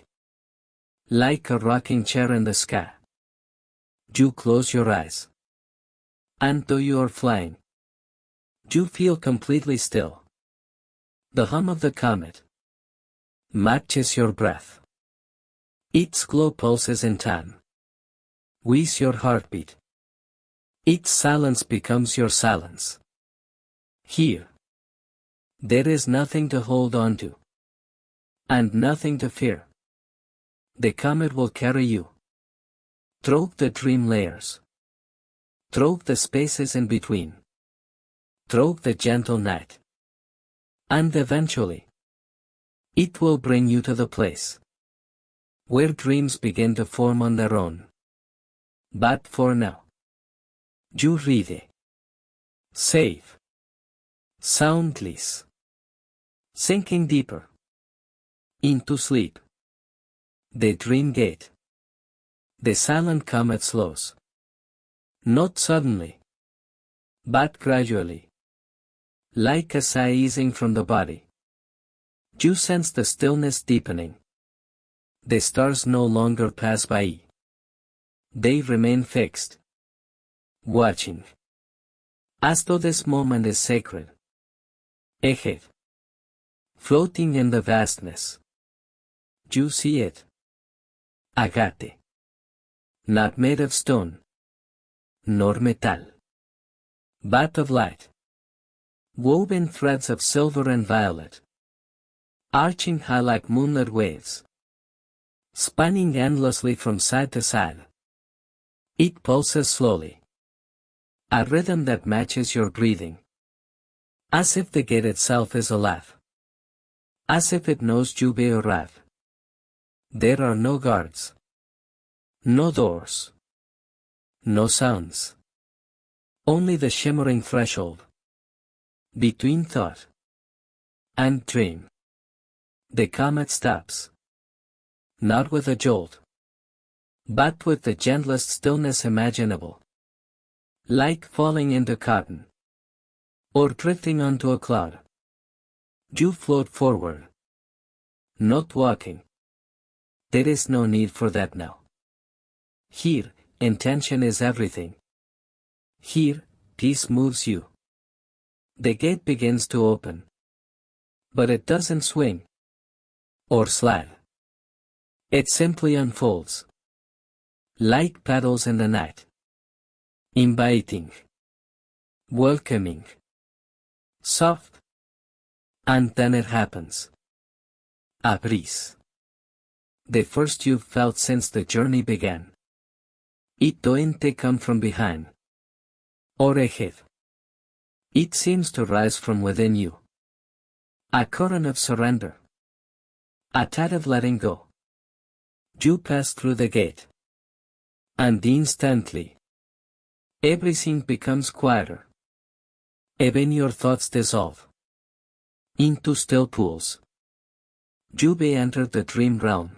Like a rocking chair in the sky. You close your eyes. And though you are flying, you feel completely still. The hum of the comet matches your breath. Its slow pulses in time with your heartbeat. Its silence becomes your silence. Here, there is nothing to hold on to, and nothing to fear. The comet will carry you through the dream layers, through the spaces in between, through the gentle night. And eventually, it will bring you to the place where dreams begin to form on their own. But for now, you read safe, soundly, sinking deeper into sleep. The dream gate. The silent comet slows. Not suddenly, but gradually. Like a sigh easing from the body. You sense the stillness deepening. The stars no longer pass by. They remain fixed, watching, as though this moment is sacred. Ahead, floating in the vastness, you see it. Agate. Not made of stone, nor metal, but of light. Woven threads of silver and violet, arching high like moonlit waves, spanning endlessly from side to side. It pulses slowly, a rhythm that matches your breathing, as if the gate itself is alive, as if it knows you will arrive. There are no guards, no doors, no sounds, only the shimmering threshold between thought and dream. The comet stops, not with a jolt, but with the gentlest stillness imaginable, like falling into cotton, or drifting onto a cloud. You float forward, not walking. There is no need for that now. Here, intention is everything. Here, peace moves you. The gate begins to open. But it doesn't swing or slide. It simply unfolds, like petals in the night. Inviting, welcoming, soft. And then it happens. A breeze. The first you've felt since the journey began. It doesn't come from behind or ahead. It seems to rise from within you. A current of surrender. A tide of letting go. You pass through the gate. And instantly, everything becomes quieter. Even your thoughts dissolve into still pools. You may enter the dream realm.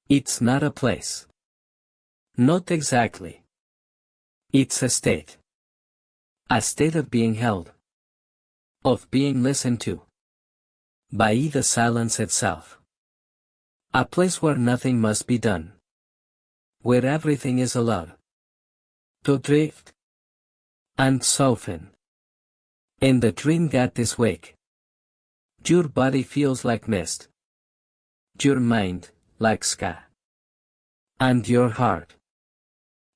It's not a place. Not exactly. It's a state. A state of being held. Of being listened to. By the silence itself. A place where nothing must be done. Where everything is allowed to drift and soften. In the dream got this wake. Your body feels like mist. Your mind, like sky. And your heart,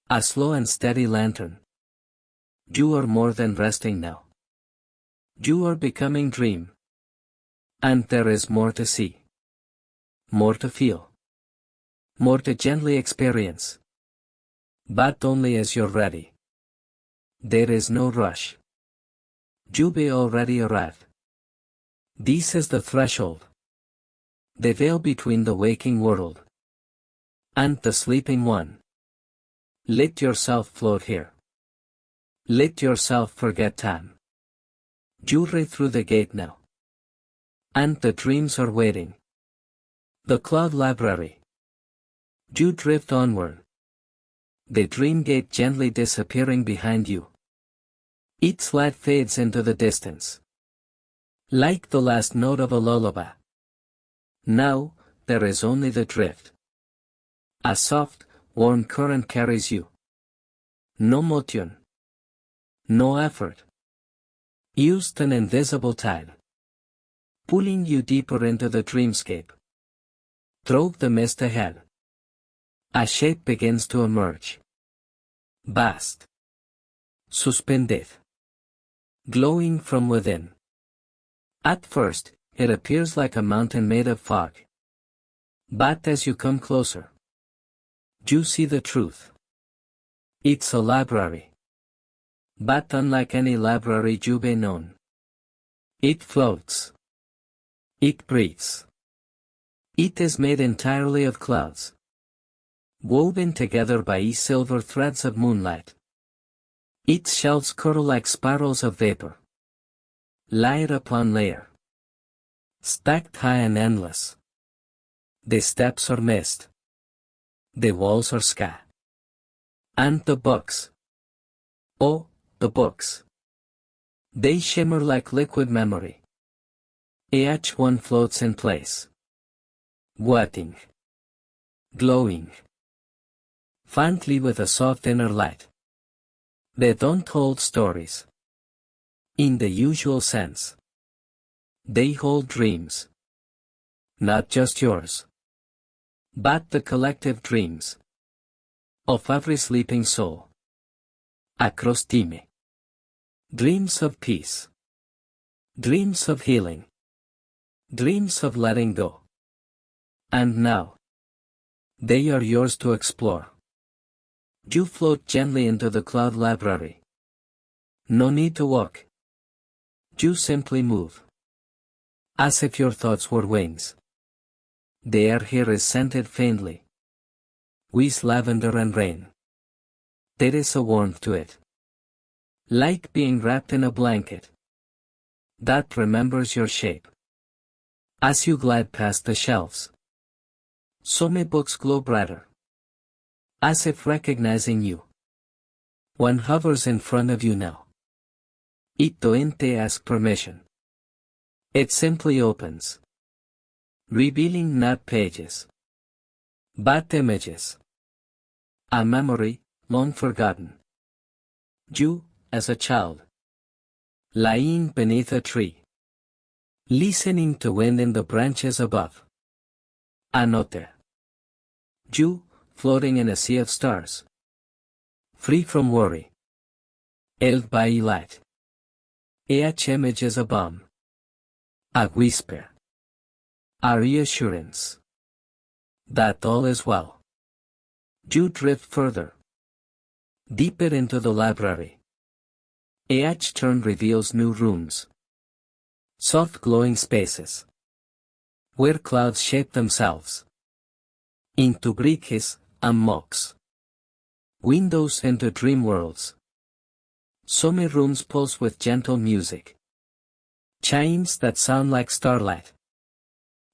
a slow and steady lantern. You are more than resting now. You are becoming dream. And there is more to see. More to feel. More to gently experience. But only as you're ready. There is no rush. You may already arrive. This is the threshold. The veil between the waking world and the sleeping one. Let yourself float here. Let yourself forget time. You read through the gate now. And the dreams are waiting. The cloud library. You drift onward. The dream gate gently disappearing behind you. Its light fades into the distance. Like the last note of a lullaby. Now, there is only the drift. A soft, warm current carries you. No motion. No effort. Used an invisible tide, pulling you deeper into the dreamscape. Through the mist ahead, a shape begins to emerge. Vast. Suspended. Glowing from within. At first, it appears like a mountain made of fog. But as you come closer, you see the truth. It's a library. But unlike any library you've known, it floats. It breathes. It is made entirely of clouds, woven together by silver threads of moonlight. Its shelves curl like spirals of vapor, layer upon layer, stacked high and endless. The steps are mist. The walls are sky. And the books. Oh, the books. They shimmer like liquid memory. Each one floats in place. Waiting. Glowing. Faintly with a soft inner light. They don't hold stories. In the usual sense. They hold dreams. Not just yours, but the collective dreams of every sleeping soul across time. Dreams of peace. Dreams of healing. Dreams of letting go. And now, they are yours to explore. You float gently into the cloud library. No need to walk. You simply move. As if your thoughts were wings. The air here is scented faintly with lavender and rain. There is a warmth to it, like being wrapped in a blanket that remembers your shape. As you glide past the shelves, some books glow brighter, as if recognizing you. One hovers in front of you now. It doesn't ask permission. It simply opens, revealing not pages, but images. A memory, long forgotten. You, as a child, lying beneath a tree, listening to wind in the branches above. Another. You, floating in a sea of stars, free from worry, held by light. Each image is a balm, a whisper, a reassurance that all is well. You drift further, deeper into the library. Each turn reveals new rooms, soft glowing spaces, where clouds shape themselves into bridges and mocks. Windows into dream worlds. Some rooms pulse with gentle music, chimes that sound like starlight.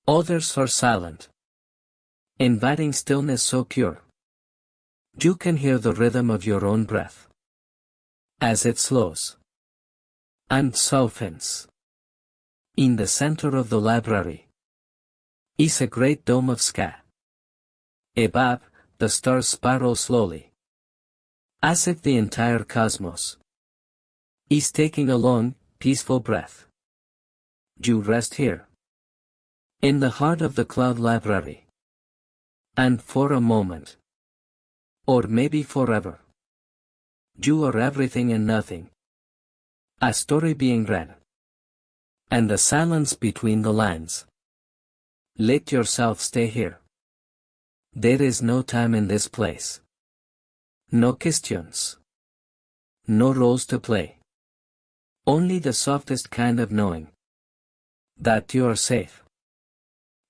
Others are silent, inviting stillness so pure you can hear the rhythm of your own breath as it slows and softens. In the center of the library is a great dome of sky. Above, the stars spiral slowly, as if the entire cosmos is taking a long, peaceful breath. You rest here, in the heart of the cloud library. And for a moment, or maybe forever, you are everything and nothing. A story being read. And the silence between the lines. Let yourself stay here. There is no time in this place. No questions. No roles to play. Only the softest kind of knowing that you are safe.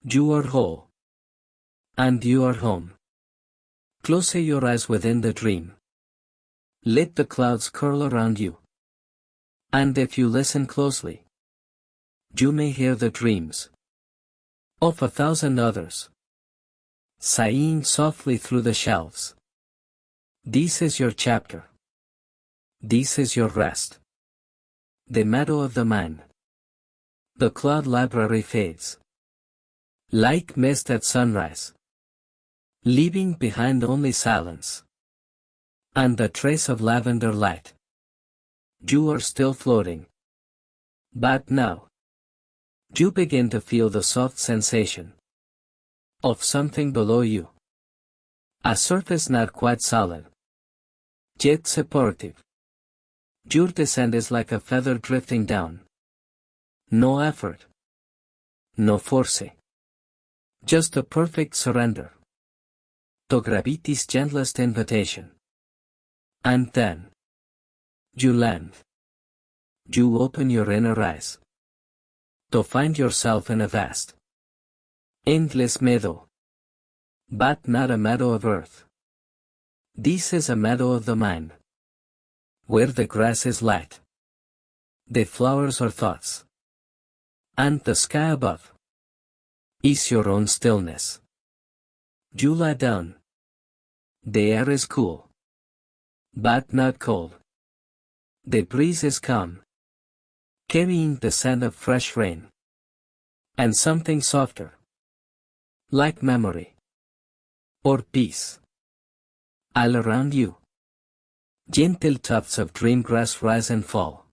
You are whole. And you are home. Close your eyes within the dream. Let the clouds curl around you. And if you listen closely, you may hear the dreams of 1,000 others sighing softly through the shelves. This is your chapter. This is your rest. The meadow of the mind. The cloud library fades like mist at sunrise, leaving behind only silence and a trace of lavender light. You are still floating. But now, you begin to feel the soft sensation of something below you. A surface not quite solid, yet supportive. Your descent is like a feather drifting down. No effort. No force. Just a perfect surrender to gravity's gentlest invitation. And then, you land. You open your inner eyes to find yourself in a vast, endless meadow. But not a meadow of earth. This is a meadow of the mind, where the grass is light, the flowers are thoughts, and the sky above is your own stillness. You lie down. The air is cool, but not cold. The breeze is calm, carrying the scent of fresh rain, and something softer, like memory or peace. All around you, gentle tufts of dream grass rise and fall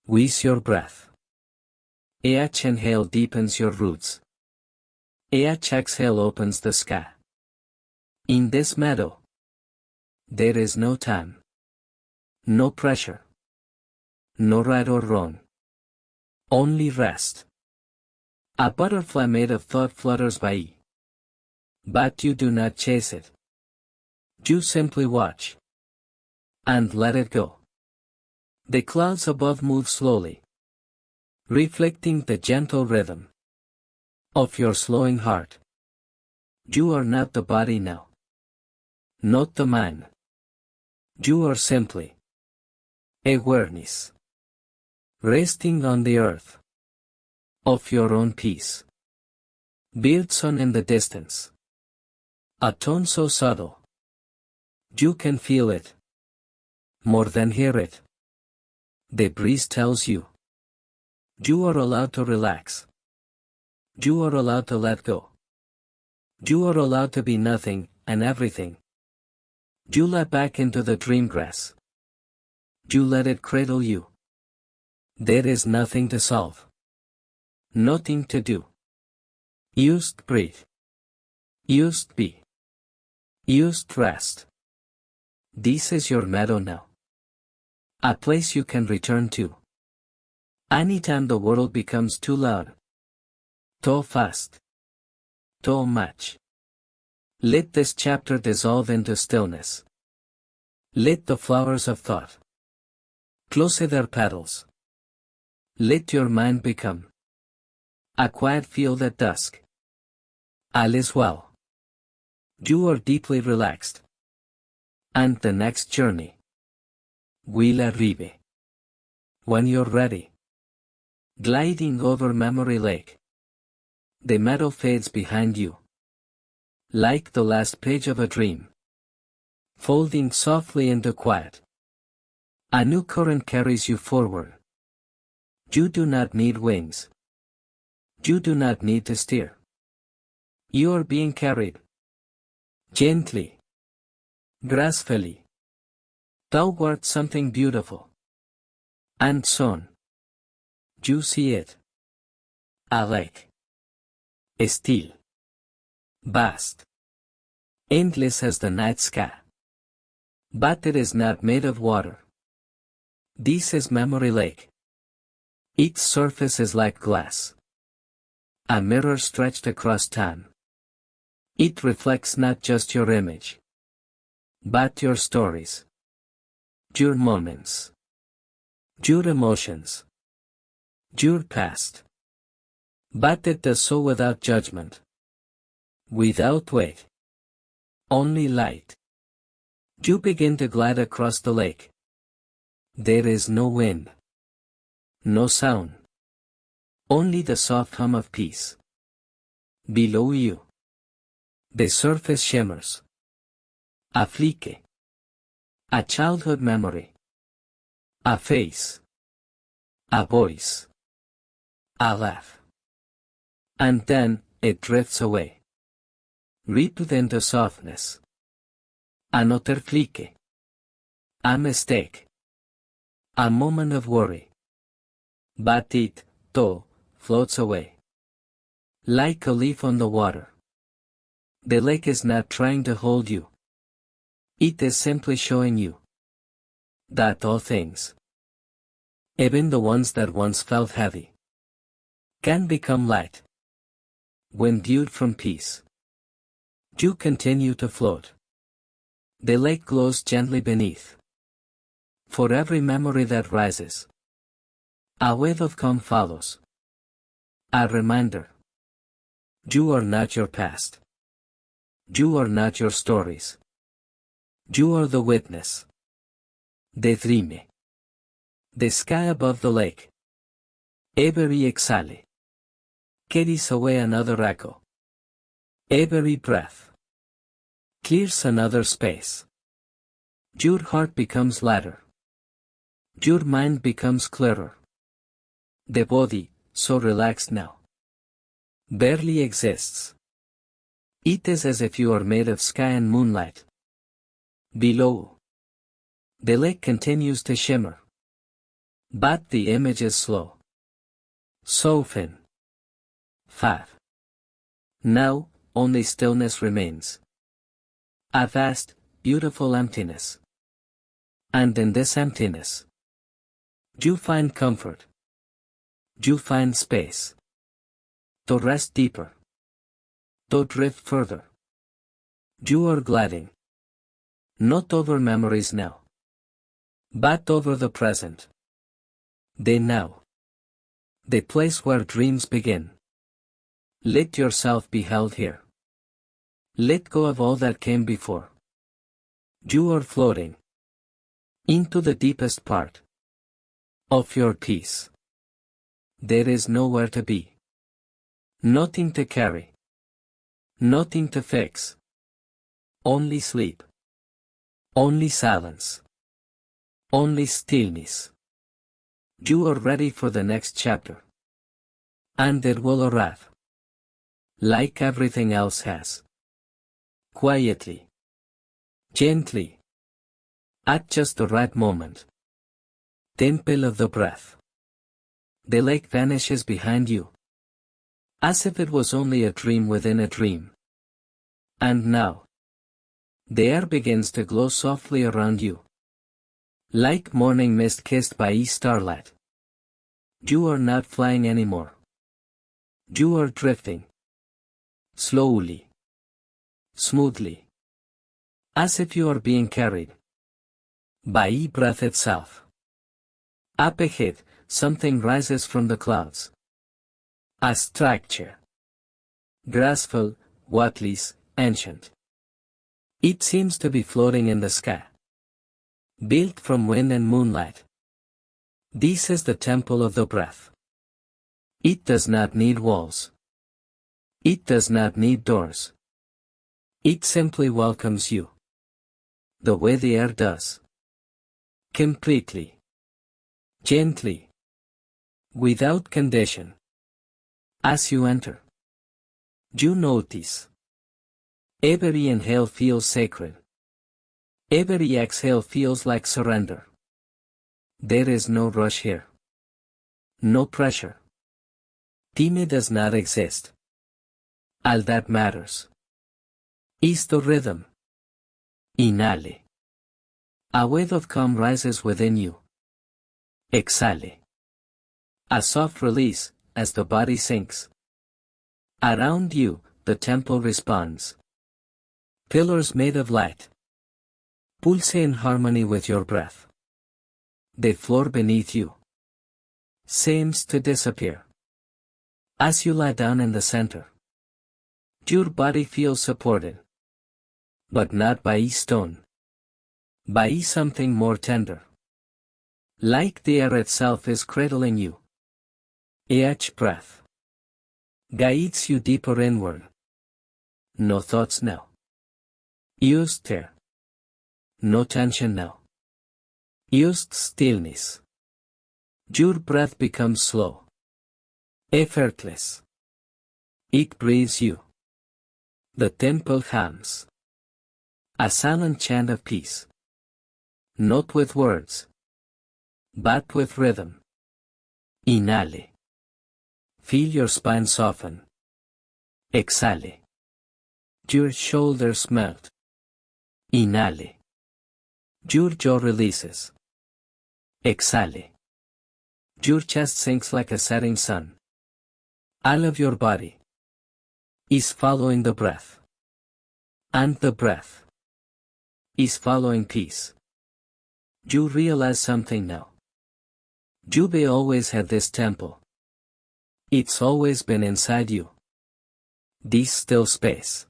with your breath. Each inhale deepens your roots. Each exhale opens the sky. In this meadow, there is no time, no pressure, no right or wrong, only rest. A butterfly made of thought flutters by, but you do not chase it. You simply watch and let it go. The clouds above move slowly, reflecting the gentle rhythm of your slowing heart. You are not the body now, not the mind. You are simply awareness, resting on the earth of your own peace. Birds song in the distance, a tone so subtle you can feel it more than hear it. The breeze tells you you are allowed to relax. You are allowed to let go. You are allowed to be nothing and everything. You lie back into the dream grass. You let it cradle you. There is nothing to solve, nothing to do. Just breathe. Just be. Just rest. This is your meadow now. A place you can return to anytime the world becomes too loud, too fast, too much. Let this chapter dissolve into stillness. Let the flowers of thought close their petals. Let your mind become a quiet field at dusk. All is well. You are deeply relaxed. And the next journey will arrive when you're ready. Gliding over memory lake, the meadow fades behind you, like the last page of a dream, folding softly into quiet. A new current carries you forward. You do not need wings. You do not need to steer. You are being carried gently, gracefully, toward something beautiful. And soon, you see it. A lake. Still. Vast. Endless as the night sky. But it is not made of water. This is Memory Lake. Its surface is like glass, a mirror stretched across time. It reflects not just your image, but your stories, your moments, your emotions, your past. But it does so without judgment, without weight, only light. You begin to glide across the lake. There is no wind, no sound, only the soft hum of peace. Below you, the surface shimmers. A flicker, a childhood memory, a face, a voice, a laugh. And then, it drifts away, rooted into softness. Another flicker, a mistake, A moment of worry. But it, though, floats away. Like a leaf on the water. The lake is not trying to hold you. It is simply showing you that all things, even the ones that once felt heavy, can become light when viewed from peace. You continue to float. The lake glows gently beneath. For every memory that rises, a wave of calm follows. A reminder. You are not your past. You are not your stories. You are the witness. The dream. The sky above the lake. Every exhale carries away another echo. Every breath clears another space. Your heart becomes lighter. Your mind becomes clearer. The body, so relaxed now, barely exists. It is as if you are made of sky and moonlight. Below, the lake continues to shimmer. But the image is slow. So thin. Far. Now, only stillness remains. A vast, beautiful emptiness. And in this emptiness, you find comfort. You find space. To rest deeper. To drift further. You are gliding. Not over memories now, but over the present. The now. The place where dreams begin. Let yourself be held here. Let go of all that came before. You are floating into the deepest part of your peace. There is nowhere to be. Nothing to carry. Nothing to fix. Only sleep. Only silence. Only stillness. You are ready for the next chapter. And it will arrive. Like everything else has. Quietly. Gently. At just the right moment. Temple of the breath. The lake vanishes behind you. As if it was only a dream within a dream. And now, the air begins to glow softly around you. Like morning mist kissed by starlight. You are not flying anymore. You are drifting. Slowly. Smoothly. As if you are being carried by breath itself. Up ahead, something rises from the clouds. A structure. Graceful, wattless, ancient. It seems to be floating in the sky. Built from wind and moonlight. This is the temple of the breath. It does not need walls. It does not need doors. It simply welcomes you. The way the air does. Completely. Gently. Without condition. As you enter, you notice. Every inhale feels sacred. Every exhale feels like surrender. There is no rush here. No pressure. Time does not exist. All that matters is the rhythm. Inhale. A wave of calm rises within you. Exhale. A soft release, as the body sinks. Around you, the temple responds. Pillars made of light pulse in harmony with your breath. The floor beneath you seems to disappear. As you lie down in the center, your body feels supported. But not by a stone. By something more tender. Like the air itself is cradling you. Each breath guides you deeper inward. No thoughts now. Used there. No tension now. Used stillness. Your breath becomes slow. Effortless. It breathes you. The temple hums. A silent chant of peace. Not with words. but with rhythm. Inhale. Feel your spine soften. Exhale. Your shoulders melt. Inhale. Your jaw releases. Exhale. Your chest sinks like a setting sun. All of your body is following the breath. And the breath is following peace. You realize something now. You've always had this tempo. It's always been inside you. This still space.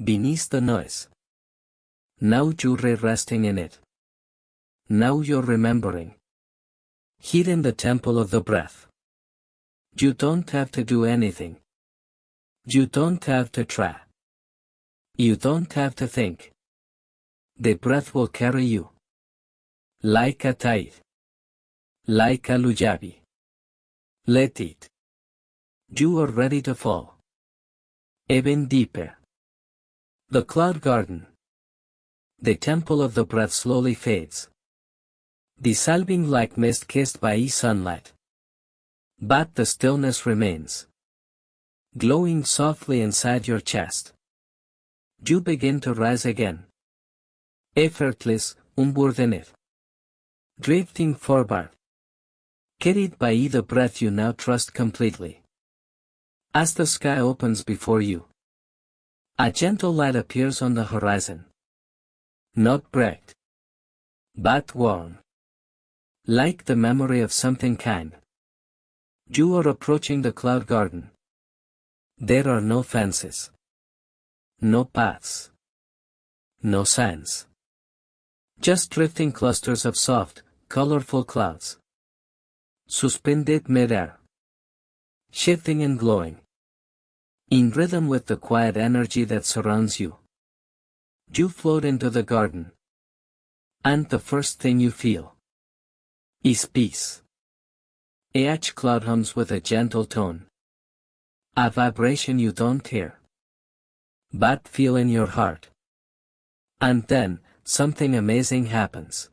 Beneath the noise. Now you're resting in it. Now you're remembering. Here in the temple of the breath. You don't have to do anything. You don't have to try. You don't have to think. The breath will carry you. Like a tide. Like a lullaby. Let it. You are ready to fall. Even deeper. The cloud garden. The temple of the breath slowly fades. Dissolving like mist kissed by sunlight. But the stillness remains. Glowing softly inside your chest. You begin to rise again. Effortless, unburdened. Drifting forward. Carried by the breath you now trust completely. As the sky opens before you. A gentle light appears on the horizon. Not bright. But warm. Like the memory of something kind. You are approaching the cloud garden. There are no fences. No paths. No signs. Just drifting clusters of soft, colorful clouds. Suspended mid-air. Shifting and glowing. In rhythm with the quiet energy that surrounds you. You float into the garden. And the first thing you feel is peace. Each cloud hums with a gentle tone. A vibration you don't hear. But feel in your heart. And then, something amazing happens.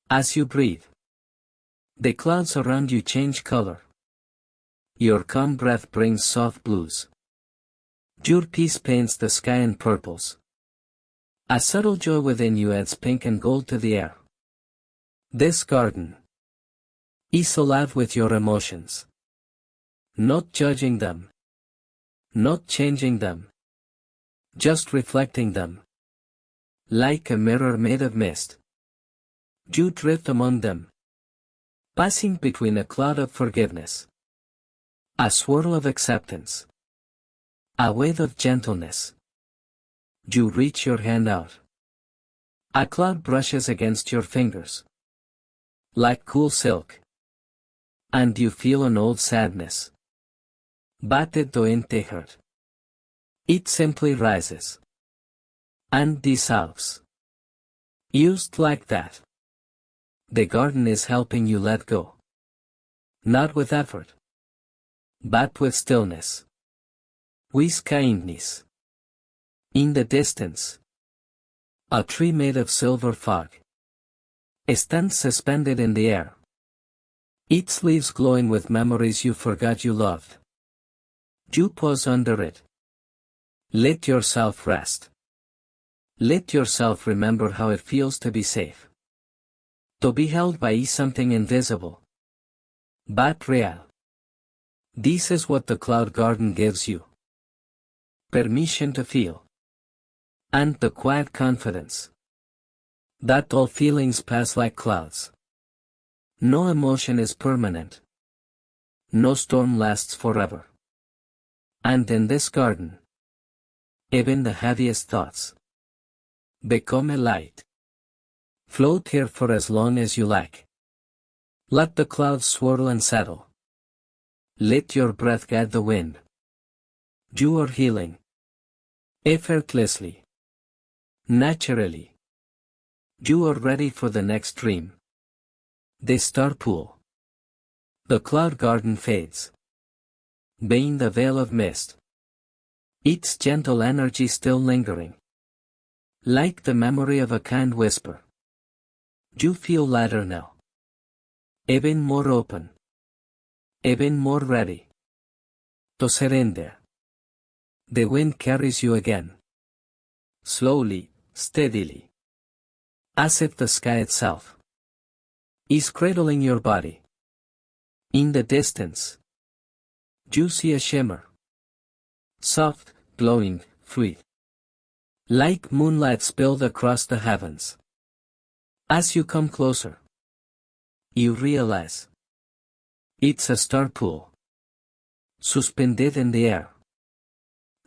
As you breathe. The clouds around you change color. Your calm breath brings soft blues. Your peace paints the sky in purples. A subtle joy within you adds pink and gold to the air. This garden is alive with your emotions. Not judging them. Not changing them. Just reflecting them. Like a mirror made of mist. You drift among them. Passing between a cloud of forgiveness. A swirl of acceptance. A wave of gentleness. You reach your hand out. A cloud brushes against your fingers. Like cool silk. And you feel an old sadness. But it doesn't hurt. It simply rises. And dissolves. Used like that. The garden is helping you let go. Not with effort. But with stillness. With kindness. In the distance. A tree made of silver fog. Stands suspended in the air. Its leaves glowing with memories you forgot you loved. You pause under it. Let yourself rest. Let yourself remember how it feels to be safe. To be held by something invisible. But real. This is what the cloud garden gives you. Permission to feel. And the quiet confidence. That all feelings pass like clouds. No emotion is permanent. No storm lasts forever. And in this garden, even the heaviest thoughts become a light. Float here for as long as you like. Let the clouds swirl and settle. Let your breath guide the wind. You are healing. Effortlessly. Naturally. You are ready for the next dream. The star pool. The cloud garden fades. Being the veil of mist. Its gentle energy still lingering. Like the memory of a kind whisper. You feel lighter now. Even more open. Even more ready. To surrender. The wind carries you again. Slowly, steadily. As if the sky itself is cradling your body. In the distance, you see a shimmer. Soft, glowing, fluid. Like moonlight spilled across the heavens. As you come closer, you realize it's a star pool. Suspended in the air.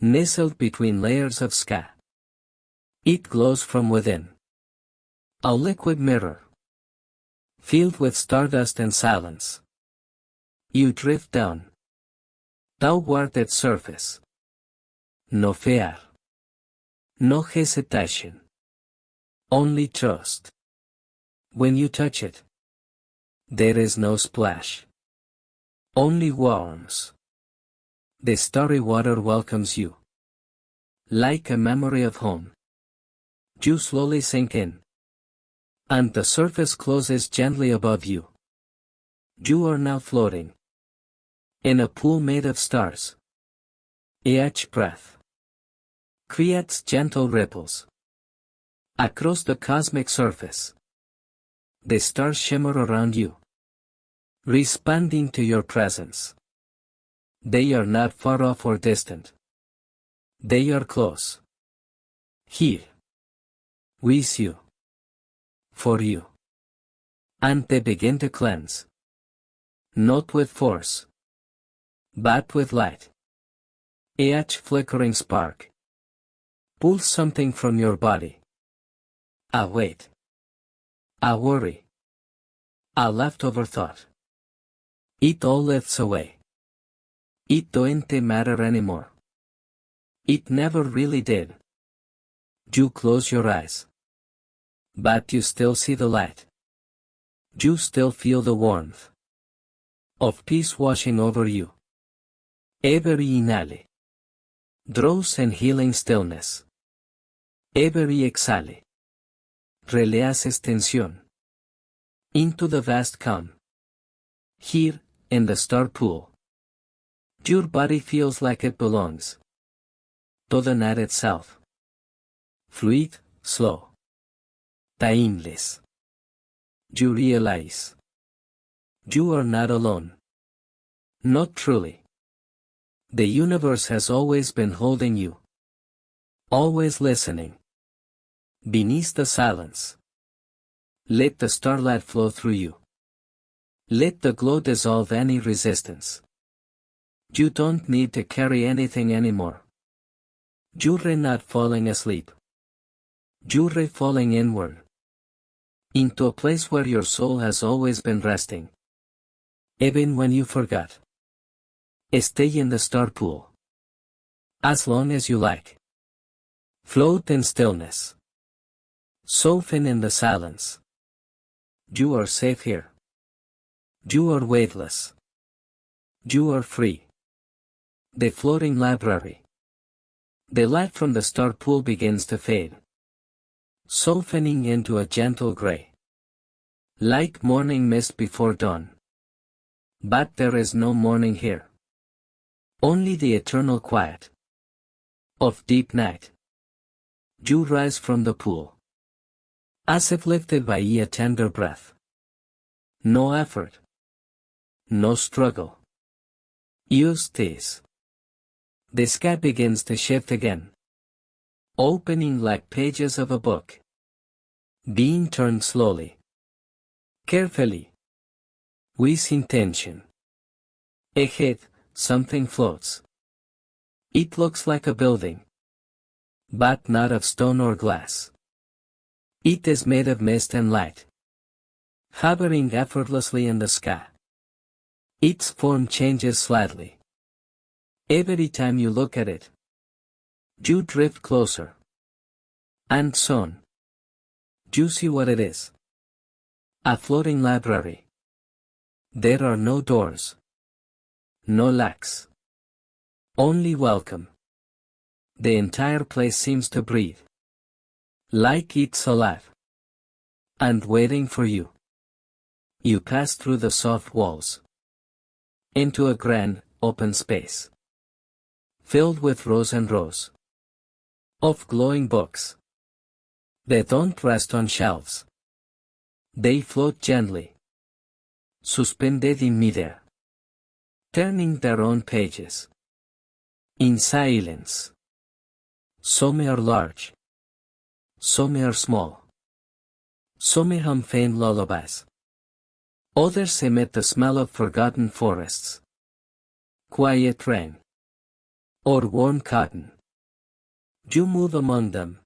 Nestled between layers of sky. It glows from within. A liquid mirror. Filled with stardust and silence. You drift down. Toward its surface. No fear. No hesitation. Only trust. When you touch it, there is no splash. Only warmth. The starry water welcomes you. Like a memory of home. You slowly sink in. And the surface closes gently above you. You are now floating. In a pool made of stars. Each breath creates gentle ripples. Across the cosmic surface. The stars shimmer around you. Responding to your presence. They are not far off or distant. They are close. Here. With you. For you. And they begin to cleanse. Not with force. But with light. Each flickering spark. Pulls something from your body. A weight. A worry. A leftover thought. It all lifts away. It don't matter anymore. It never really did. You close your eyes. But you still see the light. You still feel the warmth of peace washing over you. Every inhale draws in healing stillness. Every exhale releases tension into the vast calm. Here, in the star pool, your body feels like it belongs to the night itself. Fluid, slow, timeless. You realize you are not alone. Not truly. The universe has always been holding you. Always listening. Beneath the silence. Let the starlight flow through you. Let the glow dissolve any resistance. You don't need to carry anything anymore. You're not falling asleep. You're falling inward. Into a place where your soul has always been resting. Even when you forgot. Stay in the star pool. As long as you like. Float in stillness. Soften in the silence. You are safe here. You are weightless. You are free. The floating library. The light from the star pool begins to fade. Softening into a gentle gray. Like morning mist before dawn. But there is no morning here. Only the eternal quiet of deep night. You rise from the pool. As if lifted by a tender breath. No effort. No struggle. You stays. The sky begins to shift again. Opening like pages of a book. Being turned slowly. Carefully. With intention. Ahead, something floats. It looks like a building. But not of stone or glass. It is made of mist and light. Hovering effortlessly in the sky. Its form changes slightly. Every time you look at it. You drift closer. And soon. You see what it is. A floating library. There are no doors. No locks. Only welcome. The entire place seems to breathe. Like it's alive. And waiting for you. You pass through the soft walls into a grand, open space filled with rows and rows of glowing books. They don't rest on shelves. They float gently, suspended in midair, turning their own pages in silence. Some are large, some are small, some hum faint lullabies. Others emit the smell of forgotten forests, quiet rain, or warm cotton. You move among them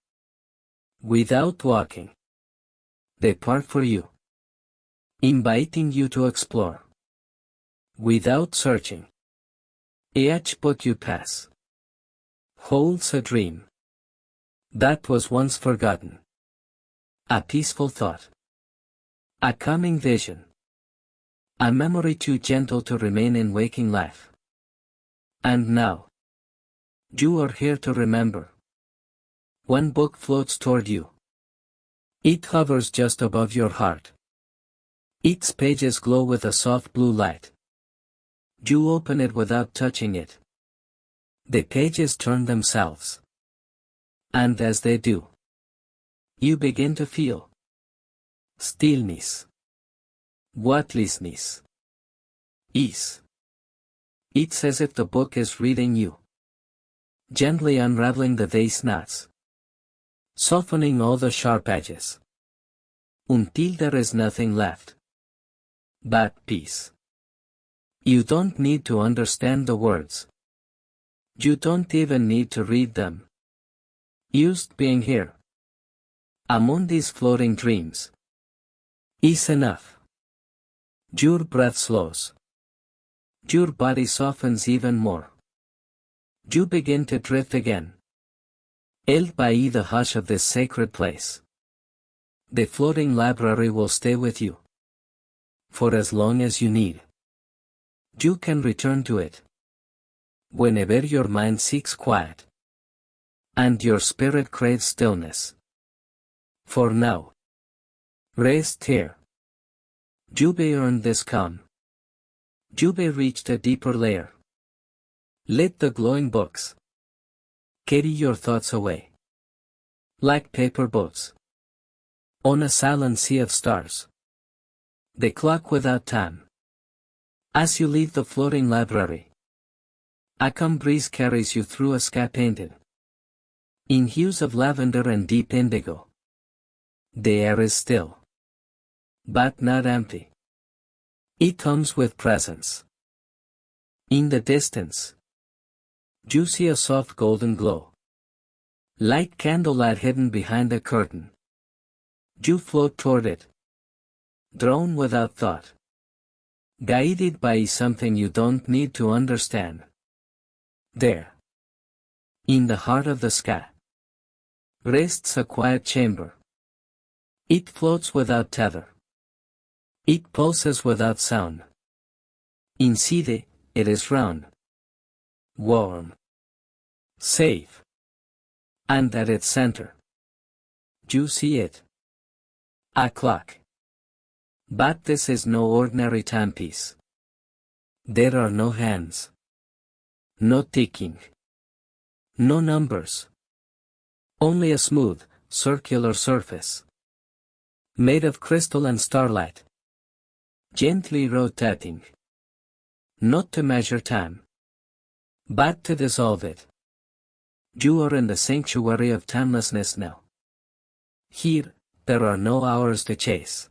without walking. They part for you, inviting you to explore without searching. Each book you pass holds a dream that was once forgotten, a peaceful thought, a calming vision, a memory too gentle to remain in waking life. And now, you are here to remember. One book floats toward you. It hovers just above your heart. Its pages glow with a soft blue light. You open it without touching it. The pages turn themselves. And as they do, you begin to feel stillness. Wordlessness. Ease. It's as if the book is reading you, gently unraveling the day's knots, softening all the sharp edges, until there is nothing left but peace. You don't need to understand the words. You don't even need to read them. Just being here, among these floating dreams, is enough. Your breath slows. Your body softens even more. You begin to drift again, held by the hush of this sacred place. The floating library will stay with you for as long as you need. You can return to it whenever your mind seeks quiet and your spirit craves stillness. For now, rest here. Jube earned this calm. Jube reached a deeper layer. Let the glowing books carry your thoughts away, like paper boats on a silent sea of stars. They clock without time. As you leave the floating library, a calm breeze carries you through a sky painted in hues of lavender and deep indigo. The air is still, but not empty. It comes with presence. In the distance, you see a soft golden glow, like candlelight hidden behind a curtain. You float toward it, drawn without thought, guided by something you don't need to understand. There, in the heart of the sky, rests a quiet chamber. It floats without tether. It pulses without sound. Inside, it is round, warm, safe. And at its center, you see it. A clock. But this is no ordinary timepiece. There are no hands. No ticking. No numbers. Only a smooth, circular surface, made of crystal and starlight, gently rotating. Not to measure time, but to dissolve it. You are in the sanctuary of timelessness now. Here, there are no hours to chase.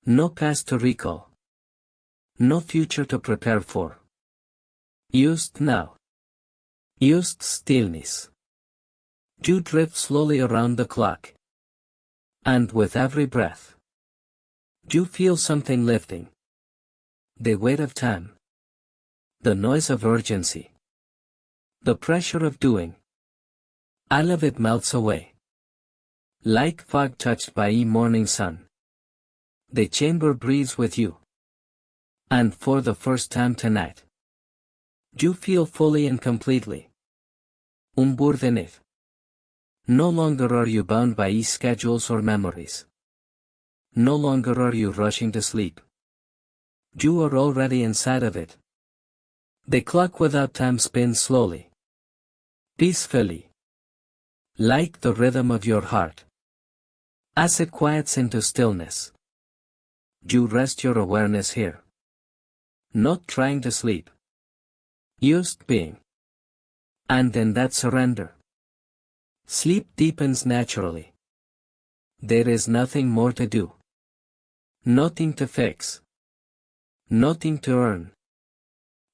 No past to recall. No future to prepare for. Just now. Just stillness. You drift slowly around the clock. And with every breath, you feel something lifting. The weight of time. The noise of urgency. The pressure of doing. All of it melts away. Like fog touched by a morning sun. The chamber breathes with you. And for the first time tonight, you feel fully and completely unburdened. No longer are you bound by schedules or memories. No longer are you rushing to sleep. You are already inside of it. The clock without time spins slowly. Peacefully. Like the rhythm of your heart. As it quiets into stillness. You rest your awareness here. Not trying to sleep. Just being. And in that surrender. Sleep deepens naturally. There is nothing more to do. Nothing to fix. Nothing to earn.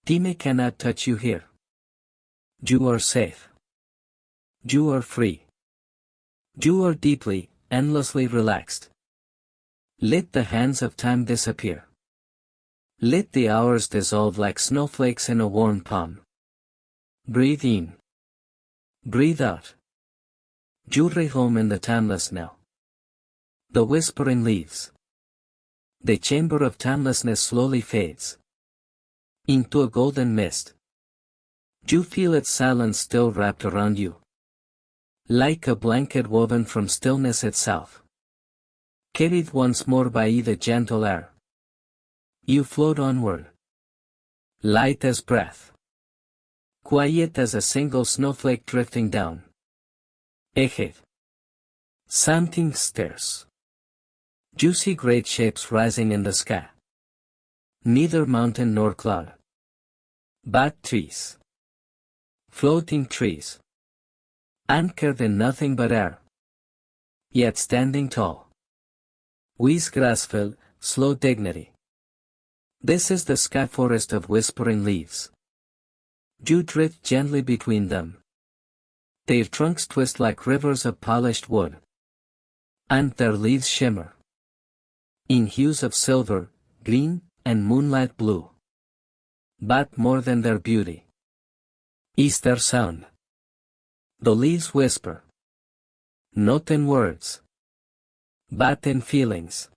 Time cannot touch you here. You are safe. You are free. You are deeply, endlessly relaxed. Let the hands of time disappear. Let the hours dissolve like snowflakes in a warm palm. Breathe in. Breathe out. You home in the timeless now. The whispering leaves. The chamber of timelessness slowly fades into a golden mist. You feel its silence still wrapped around you. Like a blanket woven from stillness itself. Carried once more by the gentle air. You float onward. Light as breath. Quiet as a single snowflake drifting down. Ahead. Something stirs. You see great shapes rising in the sky. Neither mountain nor cloud. But trees. Floating trees. Anchored in nothing but air. Yet standing tall. With graceful, slow dignity. This is the sky forest of whispering leaves. You drift gently between them. Their trunks twist like rivers of polished wood. And their leaves shimmer. In hues of silver, green, and moonlight blue. But more than their beauty is their sound. The leaves whisper. Not in words. But in feelings.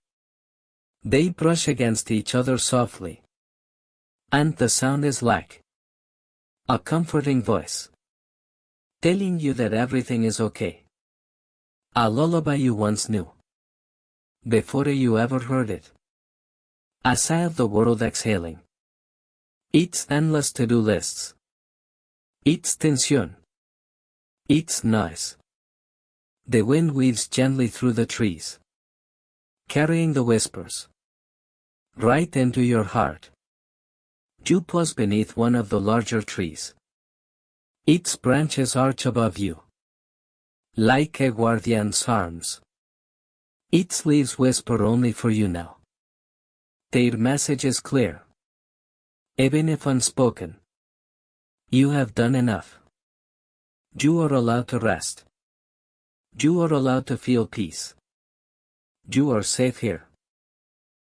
They brush against each other softly. And the sound is like a comforting voice. Telling you that everything is okay. A lullaby you once knew. Before you ever heard it. A sigh of the world exhaling. Its endless to-do lists. Its tension. Its noise. The wind weaves gently through the trees. Carrying the whispers. Right into your heart. You pause beneath one of the larger trees. Its branches arch above you. Like a guardian's arms. Its leaves whisper only for you now. Their message is clear. Even if unspoken. You have done enough. You are allowed to rest. You are allowed to feel peace. You are safe here.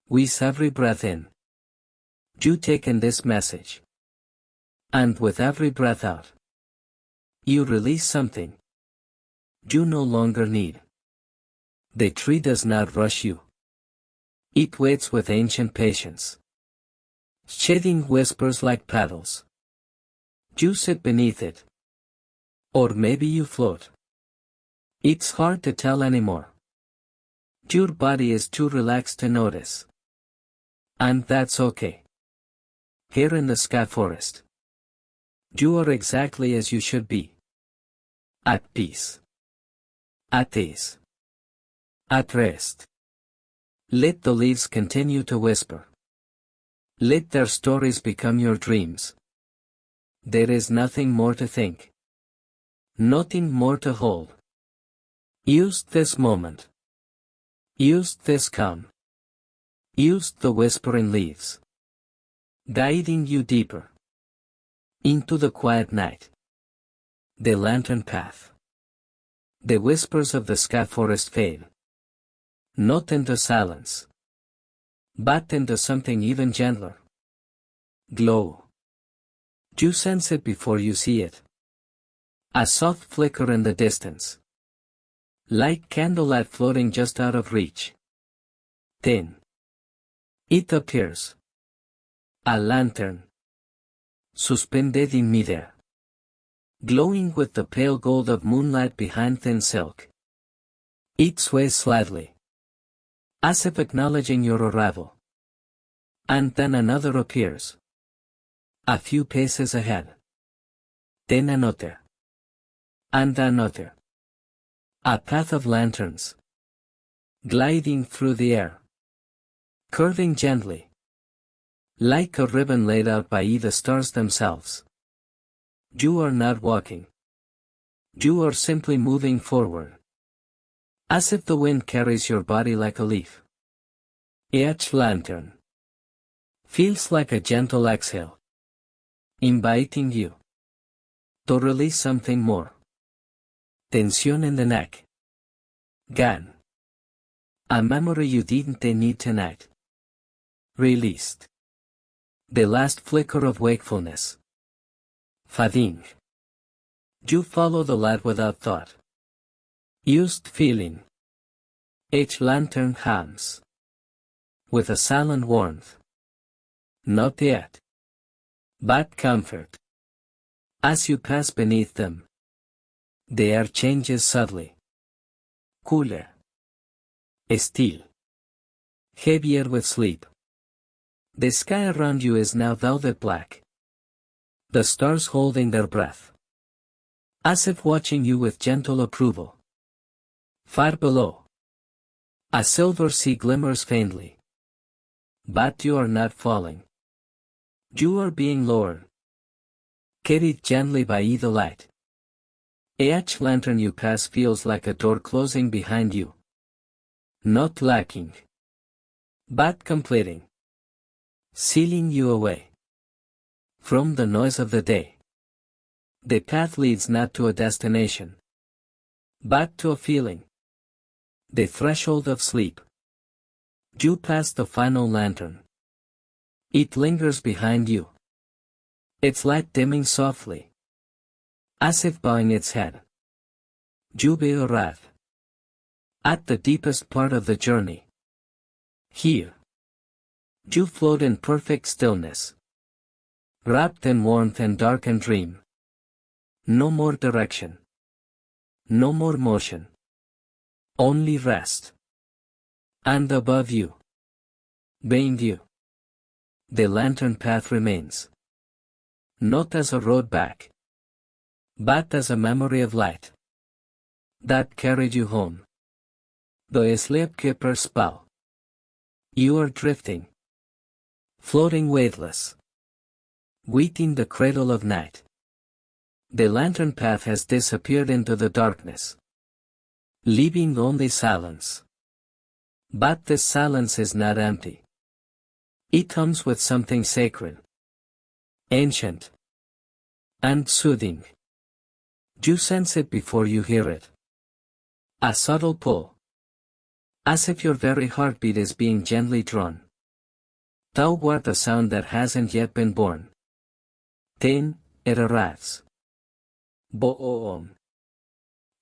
With every breath in. You take in this message. And with every breath out. You release something. You no longer need. The tree does not rush you. It waits with ancient patience. Shedding whispers like paddles. You sit beneath it. Or maybe you float. It's hard to tell anymore. Your body is too relaxed to notice. And that's okay. Here in the sky forest. You are exactly as you should be. At peace. At ease. At rest. Let the leaves continue to whisper. Let their stories become your dreams. There is nothing more to think. Nothing more to hold. Use this moment. Use this calm. Use the whispering leaves. Guiding you deeper. Into the quiet night. The lantern path. The whispers of the sky forest fade. Not into silence. But into something even gentler. Glow. You sense it before you see it. A soft flicker in the distance. Like candlelight floating just out of reach. Then. It appears. A lantern. Suspended in midair. Glowing with the pale gold of moonlight behind thin silk. It sways slightly. as if acknowledging your arrival. And then another appears. A few paces ahead. Then another. And another. A path of lanterns. Gliding through the air. Curving gently. Like a ribbon laid out by the stars themselves. You are not walking. You are simply moving forward. As if the wind carries your body like a leaf. Each lantern feels like a gentle exhale, inviting you to release something more. Tension in the neck. Gone. A memory you didn't need tonight. Released. The last flicker of wakefulness. Fading. You follow the light without thought. Used feeling. Each lantern hums. With a silent warmth. Not yet. But comfort. As you pass beneath them. The air changes subtly. Cooler. Still. Heavier with sleep. The sky around you is now velvet black. The stars holding their breath. As if watching you with gentle approval. Far below. A silver sea glimmers faintly. But you are not falling. You are being lowered. Carried gently by the light. Each lantern you pass feels like a door closing behind you. Not lacking. But completing. Sealing you away. From the noise of the day. The path leads not to a destination. But to a feeling. The threshold of sleep. You pass the final lantern. It lingers behind you. Its light dimming softly. As if bowing its head. You arrive. At the deepest part of the journey. Here. You float in perfect stillness. Wrapped in warmth and dark and dream. No more direction. No more motion. Only rest. And above you. Behind you. The lantern path remains. Not as a road back. But as a memory of light. That carried you home. The sleepkeeper's spell. You are drifting. Floating weightless. Waiting the cradle of night. The lantern path has disappeared into the darkness. Leaving only silence. But this silence is not empty. It comes with something sacred. Ancient. And soothing. You sense it before you hear it. A subtle pull. As if your very heartbeat is being gently drawn. Toward a sound that hasn't yet been born. Then, it arrives. Boom.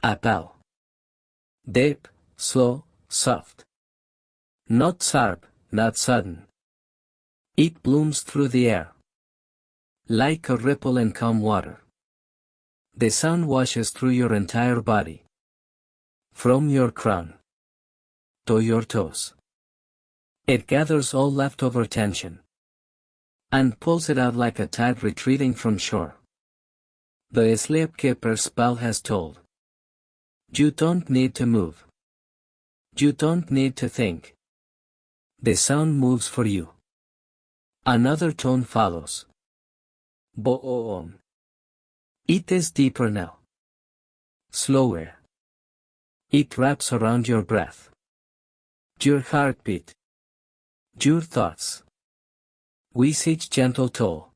A bell. Deep, slow, soft. Not sharp, not sudden. It blooms through the air. Like a ripple in calm water. The sound washes through your entire body. From your crown. To your toes. It gathers all leftover tension. And pulls it out like a tide retreating from shore. The sleepkeeper's spell has told. You don't need to move. You don't need to think. The sound moves for you. Another tone follows. Boom. It is deeper now. Slower. It wraps around your breath. Your heartbeat. Your thoughts. With each gentle toll.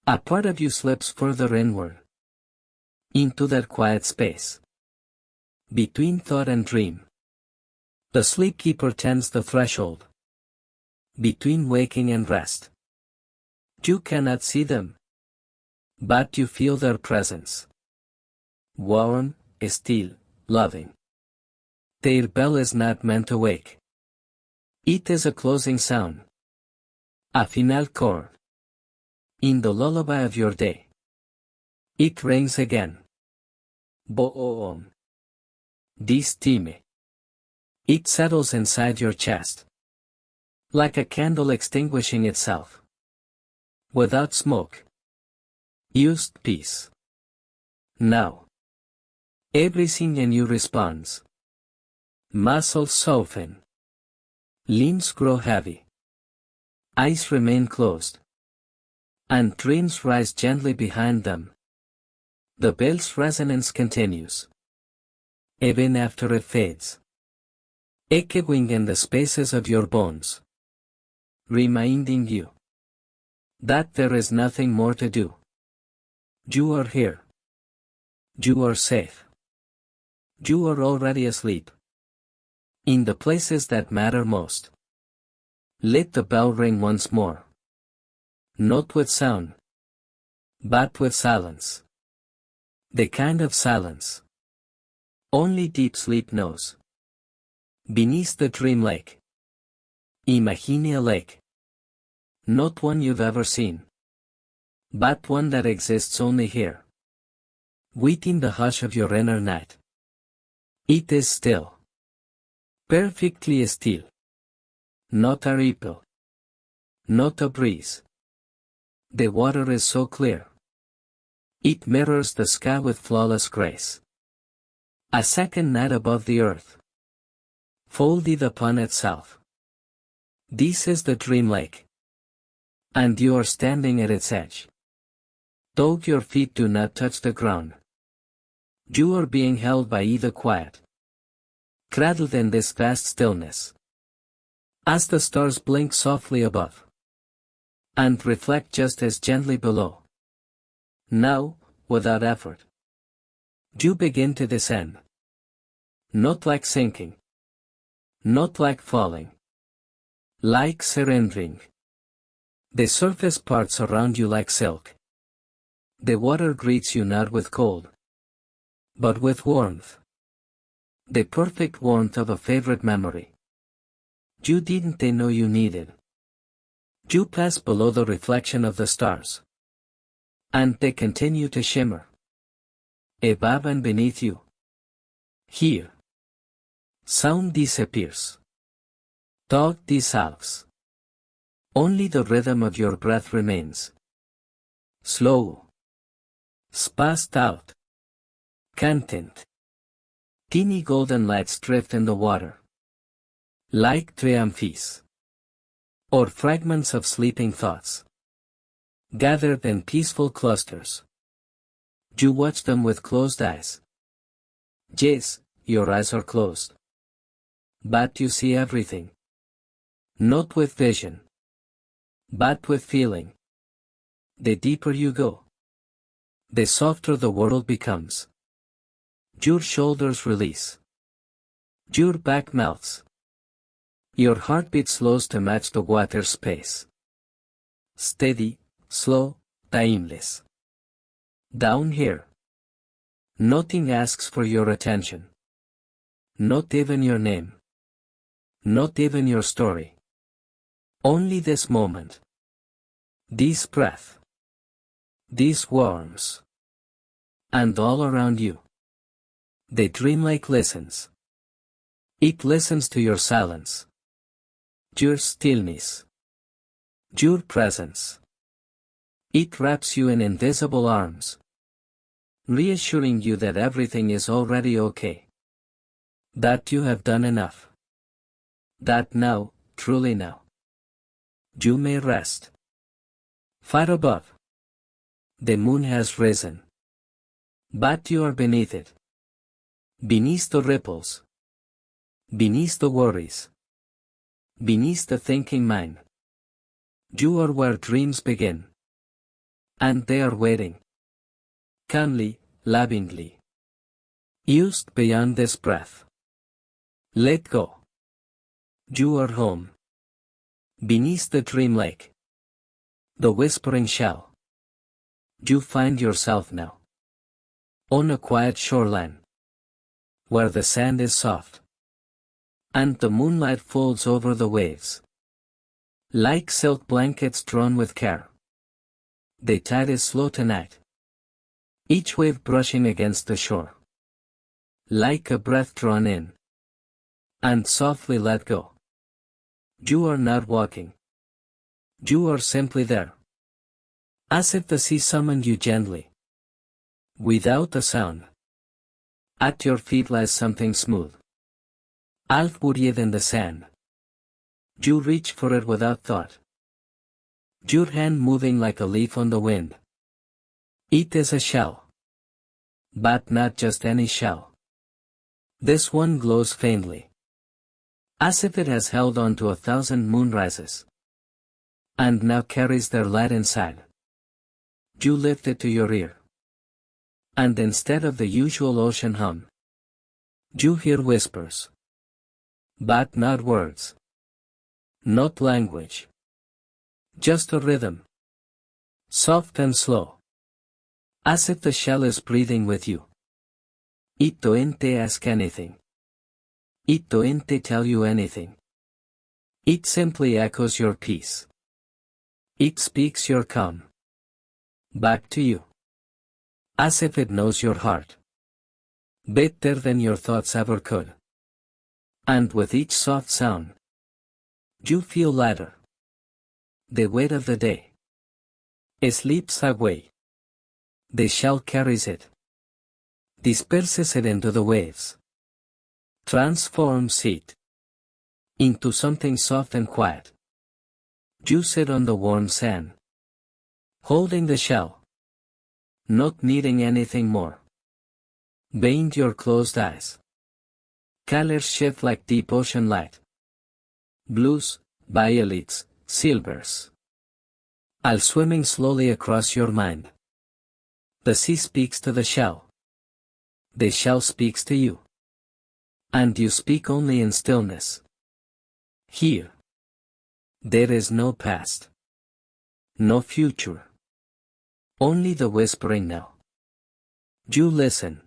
A part of you slips further inward. Into that quiet space. Between thought and dream. The sleepkeeper tends the threshold. Between waking and rest. You cannot see them. But you feel their presence. Warm, still, loving. Their bell is not meant to wake. It is a closing sound. A final chord. In the lullaby of your day. It rings again. Boom. Destine. It settles inside your chest. Like a candle extinguishing itself. Without smoke. Used peace. Now. Everything in you responds. Muscles soften. Limbs grow heavy. Eyes remain closed. And dreams rise gently behind them. The bell's resonance continues. Even after it fades. Echoing in the spaces of your bones. Reminding you. That there is nothing more to do. You are here. You are safe. You are already asleep. In the places that matter most. Let the bell ring once more. Not with sound. But with silence. The kind of silence. Only deep sleep knows. Beneath the dream lake. Imagine a lake. Not one you've ever seen. But one that exists only here. Within the hush of your inner night. It is still. Perfectly still. Not a ripple. Not a breeze. The water is so clear. It mirrors the sky with flawless grace. A second night above the earth. Folded upon itself. This is the dream lake. And you are standing at its edge. Though your feet do not touch the ground. You are being held by either quiet. Cradled in this vast stillness. As the stars blink softly above. And reflect just as gently below. Now, without effort. You begin to descend. Not like sinking. Not like falling. Like surrendering. The surface parts around you like silk. The water greets you not with cold. But with warmth. The perfect warmth of a favorite memory. You didn't know you needed. You pass below the reflection of the stars. And they continue to shimmer. Above and beneath you. Here. Sound disappears. Thought dissolves. Only the rhythm of your breath remains. Slow. Spaced out. Content. Teeny golden lights drift in the water. Like triumphs. Or fragments of sleeping thoughts. Gathered in peaceful clusters. You watch them with closed eyes. Yes, your eyes are closed. But you see everything. Not with vision. But with feeling. The deeper you go. The softer the world becomes. Your shoulders release. Your back melts. Your heartbeat slows to match the water's pace. Steady, slow, timeless. Down here. Nothing asks for your attention. Not even your name. Not even your story. Only this moment. This breath. These worms. And all around you. The dream lake listens. It listens to your silence. Your stillness. Your presence. It wraps you in invisible arms. Reassuring you that everything is already okay. That you have done enough. That now, truly now. You may rest. Far above. The moon has risen. But you are beneath it. Beneath the ripples. Beneath the worries. Beneath the thinking mind. You are where dreams begin. And they are waiting. Calmly, lovingly. Used beyond this breath. Let go. You are home. Beneath the dream lake. The whispering shell. You find yourself now. On a quiet shoreline. Where the sand is soft. And the moonlight folds over the waves. Like silk blankets drawn with care. The tide is slow tonight. Each wave brushing against the shore. Like a breath drawn in. And softly let go. You are not walking. You are simply there. As if the sea summoned you gently. Without a sound. At your feet lies something smooth. Half buried in the sand. You reach for it without thought. Your hand moving like a leaf on the wind. It is a shell. But not just any shell. This one glows faintly. As if it has held on to 1,000 moonrises. And now carries their light inside. You lift it to your ear. And instead of the usual ocean hum, you hear whispers. But not words. Not language. Just a rhythm. Soft and slow. As if the shell is breathing with you. It doesn't ask anything. It doesn't tell you anything. It simply echoes your peace. It speaks your calm. Back to you. As if it knows your heart. Better than your thoughts ever could. And with each soft sound, you feel lighter. The weight of the day slips away. The shell carries it. Disperses it into the waves. Transforms it into something soft and quiet. You sit on the warm sand. Holding the shell. Not needing anything more. Behind your closed eyes. Colors shift like deep ocean light. Blues, violets, silvers. All swimming slowly across your mind. The sea speaks to the shell. The shell speaks to you. And you speak only in stillness. Here. There is no past. No future. Only the whispering now. You listen.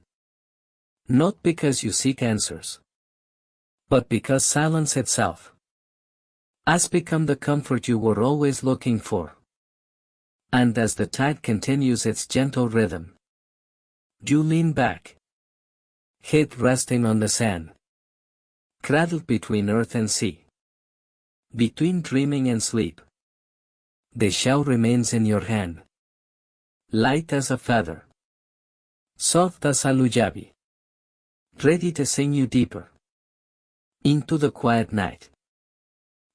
Not because you seek answers. But because silence itself has become the comfort you were always looking for. And as the tide continues its gentle rhythm, you lean back. Head resting on the sand. Cradled between earth and sea. Between dreaming and sleep. The shell remains in your hand. Light as a feather. Soft as a lullaby. Ready to sing you deeper. Into the quiet night.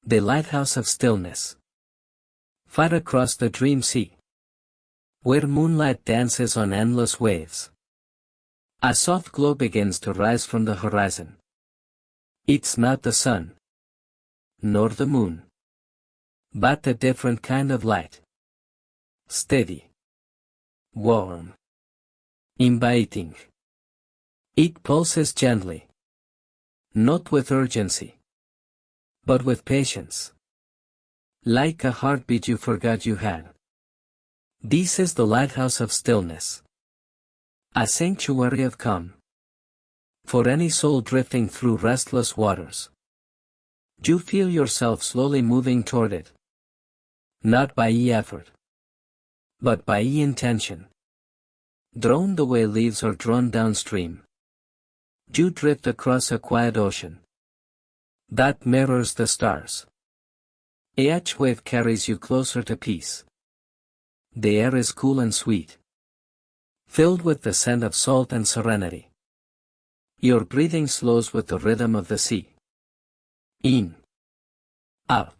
The lighthouse of stillness. Far across the dream sea. Where moonlight dances on endless waves. A soft glow begins to rise from the horizon. It's not the sun. Nor the moon. But a different kind of light. Steady. Warm. Inviting. It pulses gently. Not with urgency. But with patience. Like a heartbeat you forgot you had. This is the lighthouse of stillness. A sanctuary of calm. For any soul drifting through restless waters. You feel yourself slowly moving toward it. Not by effort. But by intention. Drawn the way leaves are drawn downstream. You drift across a quiet ocean. That mirrors the stars. Each wave carries you closer to peace. The air is cool and sweet. Filled with the scent of salt and serenity. Your breathing slows with the rhythm of the sea. In. Out.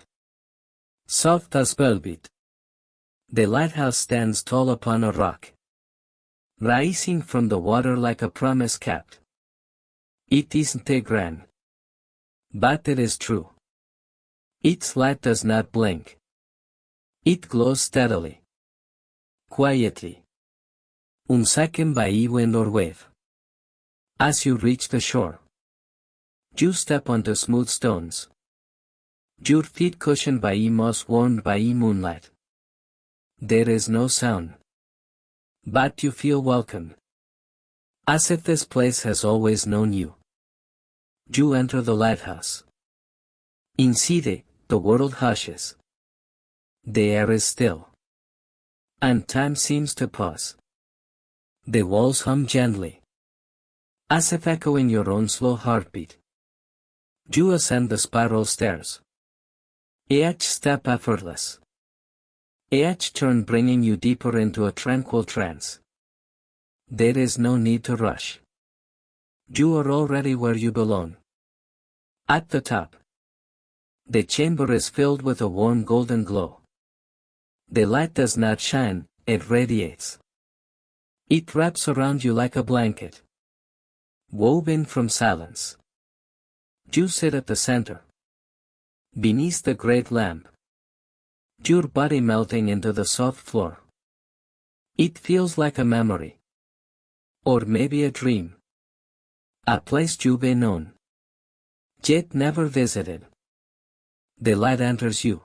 Soft as velvet. The lighthouse stands tall upon a rock. Rising from the water like a promise kept. It isn't a grand. But it is true. Its light does not blink. It glows steadily. Quietly. Unshaken by wind or wave. As you reach the shore. You step onto smooth stones. Your feet cushioned by moss warmed by moonlight. There is no sound. But you feel welcome. As if this place has always known you. You enter the lighthouse. Inside, the world hushes. The air is still. And time seems to pause. The walls hum gently. As if echoing your own slow heartbeat. You ascend the spiral stairs. Each step effortless. Each turn bringing you deeper into a tranquil trance. There is no need to rush. You are already where you belong. At the top. The chamber is filled with a warm golden glow. The light does not shine, it radiates. It wraps around you like a blanket. Woven from silence. You sit at the center. Beneath the great lamp. Your body melting into the soft floor. It feels like a memory. Or maybe a dream. A place you've been known. Yet never visited. The light enters you.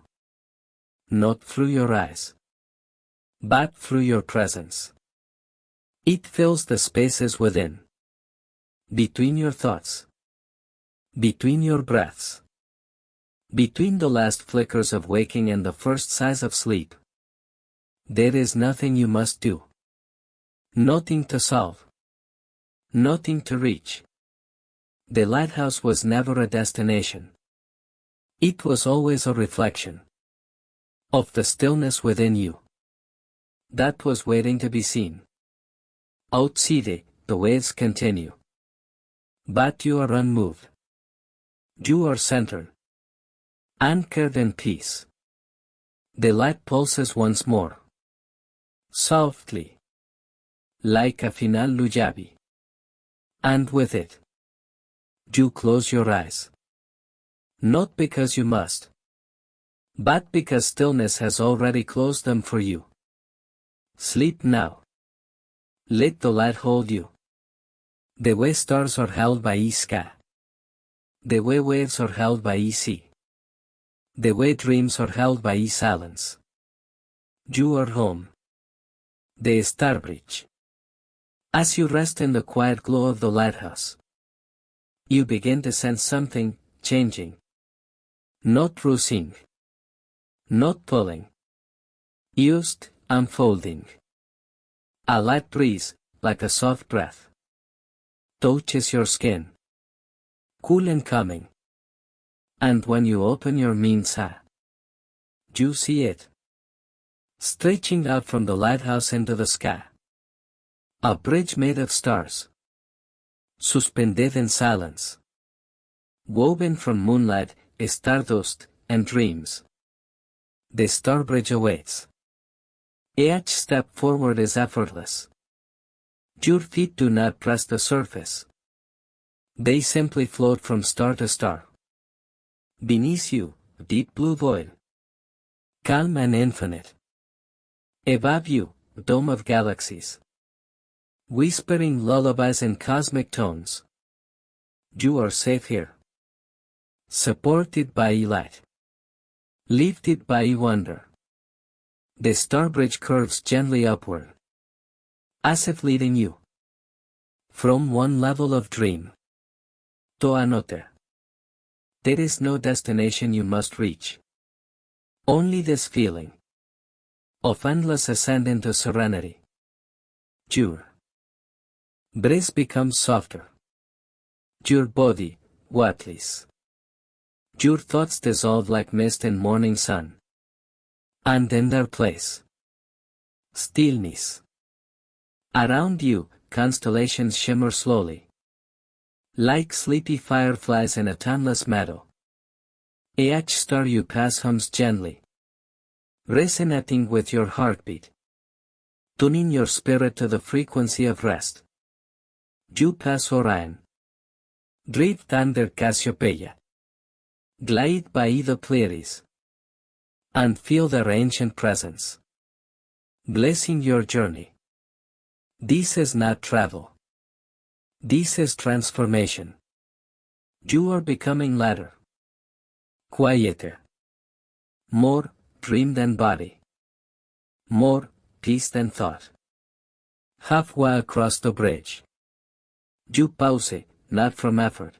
Not through your eyes. But through your presence. It fills the spaces within. Between your thoughts. Between your breaths. Between the last flickers of waking and the first sighs of sleep. There is nothing you must do. Nothing to solve. Nothing to reach. The lighthouse was never a destination. It was always a reflection. Of the stillness within you. That was waiting to be seen. Outside, the waves continue. But you are unmoved. You are centered. Anchored in peace. The light pulses once more. Softly. Like a final lullaby. And with it. You close your eyes. Not because you must. But because stillness has already closed them for you. Sleep now. Let the light hold you. The way stars are held by sky. The way waves are held by sea. The way dreams are held by silence. You are home. The star bridge. As you rest in the quiet glow of the lighthouse, you begin to sense something changing. Not rushing. Not pulling. Just unfolding. A light breeze, like a soft breath, touches your skin. Cool and calming. And when you open your mind's eye, you see it. Stretching out from the lighthouse into the sky. A bridge made of stars. Suspended in silence. Woven from moonlight, stardust, and dreams. The star bridge awaits. Each step forward is effortless. Your feet do not press the surface. They simply float from star to star. Beneath you, deep blue void. Calm and infinite. Above you, dome of galaxies. Whispering lullabies in cosmic tones. You are safe here. Supported by light. Lifted by wonder. The star bridge curves gently upward. As if leading you. From one level of dream. To another. There is no destination you must reach. Only this feeling. Of endless ascent into serenity. Your breath becomes softer. Your body, weightless. Your thoughts dissolve like mist in morning sun. And in their place. Stillness. Around you, constellations shimmer slowly. Like sleepy fireflies in a timeless meadow. Each star you pass hums gently. Resonating with your heartbeat. Tuning your spirit to the frequency of rest. You pass Orion. Drift under Cassiopeia. Glide by the Pleiades. And feel their ancient presence. Blessing your journey. This is not travel. This is transformation. You are becoming lighter. Quieter. More dream than body. More peace than thought. Halfway across the bridge. You pause, not from effort.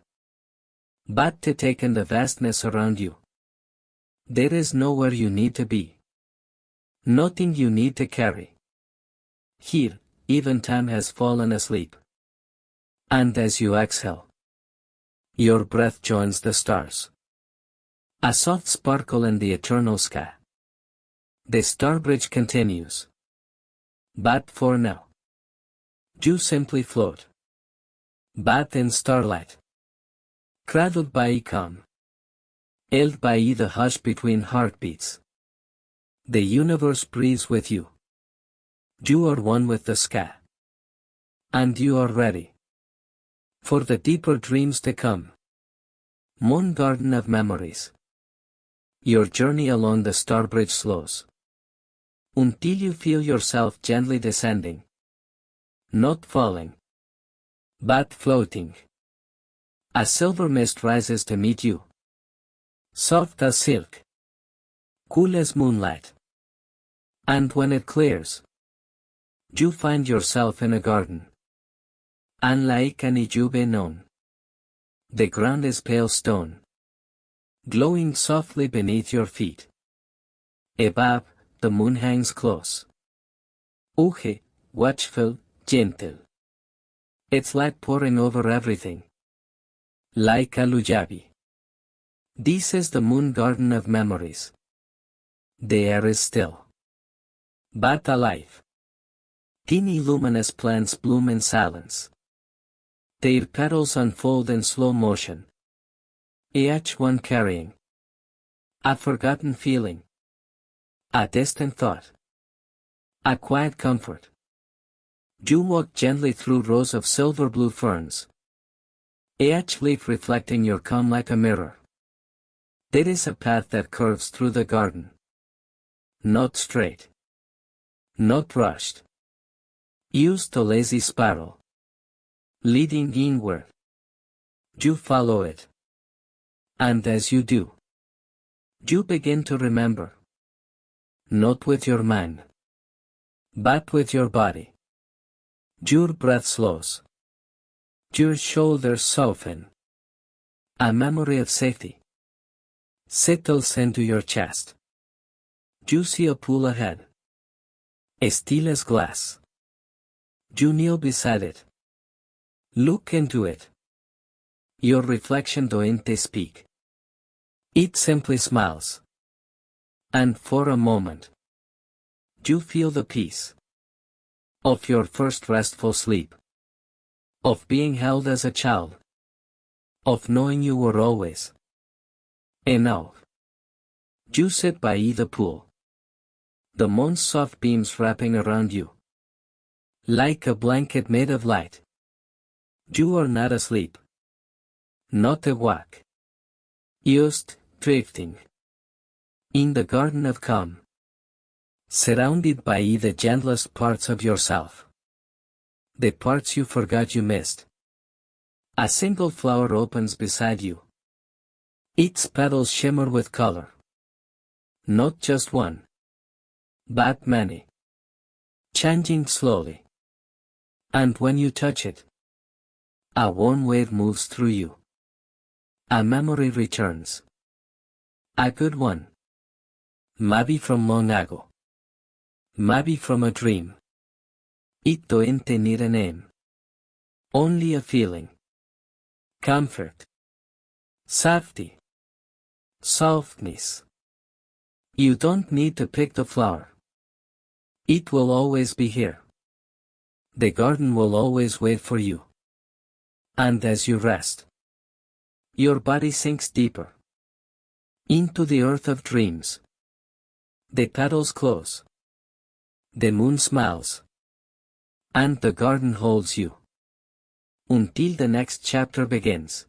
But to take in the vastness around you. There is nowhere you need to be. Nothing you need to carry. Here, even time has fallen asleep. And as you exhale, Your breath joins the stars. A soft sparkle in the eternal sky. The star bridge continues. But for now, you simply float. Bathed in starlight. Cradled by calm. Held by the hush between heartbeats. The universe breathes with you. You are one with the sky. And you are ready. For the deeper dreams to come. Moon garden of memories. Your journey along the star bridge slows. Until you feel yourself gently descending. Not falling. But floating. A silver mist rises to meet you. Soft as silk. Cool as moonlight. And when it clears, you find yourself in a garden. Unlike any you've known. The ground is pale stone. Glowing softly beneath your feet. Above, the moon hangs close. Uge, watchful, gentle. Its light pouring over everything. Like a lullaby. This is the moon garden of memories. The air is still. But alive. Teeny luminous plants bloom in silence. Their petals unfold in slow motion. Each one carrying a forgotten feeling. A distant thought. A quiet comfort. You walk gently through rows of silver blue ferns. Each leaf reflecting your calm like a mirror. There is a path that curves through the garden. Not straight. Not rushed. Used a lazy spiral. Leading inward. You follow it. And as you do, you begin to remember. Not with your mind, but with your body. Your breath slows. Your shoulders soften. A memory of safety settles into your chest. You see a pool ahead. Still as glass. You kneel beside it. Look into it. Your reflection doesn't speak. It simply smiles. And for a moment, you feel the peace of your first restful sleep. Of being held as a child. Of knowing you were always enough. You sit by the pool. The moon's soft beams wrapping around you. Like a blanket made of light. You are not asleep. Not awake. Just drifting. In the garden of calm. Surrounded by the gentlest parts of yourself. The parts you forgot you missed. A single flower opens beside you. Its petals shimmer with color. Not just one. But many. Changing slowly. And when you touch it, a warm wave moves through you. A memory returns. A good one. Maybe from long ago. Maybe from a dream. It doesn't need a name. Only a feeling. Comfort. Safety. Softness. You don't need to pick the flower. It will always be here. The garden will always wait for you. And as you rest, your body sinks deeper into the earth of dreams. The petals close. The moon smiles. And the garden holds you. Until the next chapter begins.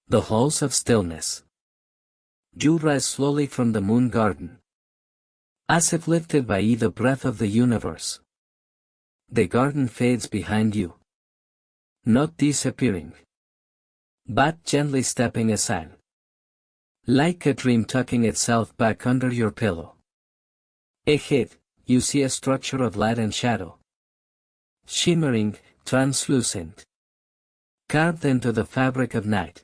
The halls of stillness. You rise slowly from the moon garden. As if lifted by the breath of the universe. The garden fades behind you. Not disappearing. But gently stepping aside. Like a dream tucking itself back under your pillow. Ahead, you see a structure of light and shadow. Shimmering, translucent. Carved into the fabric of night.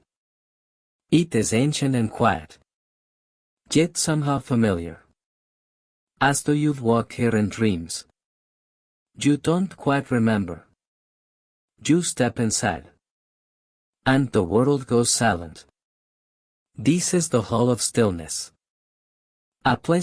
It is ancient and quiet. Yet somehow familiar. As though you've walked here in dreams. You don't quite remember. You step inside. and the world goes silent. This is the hall of stillness. A place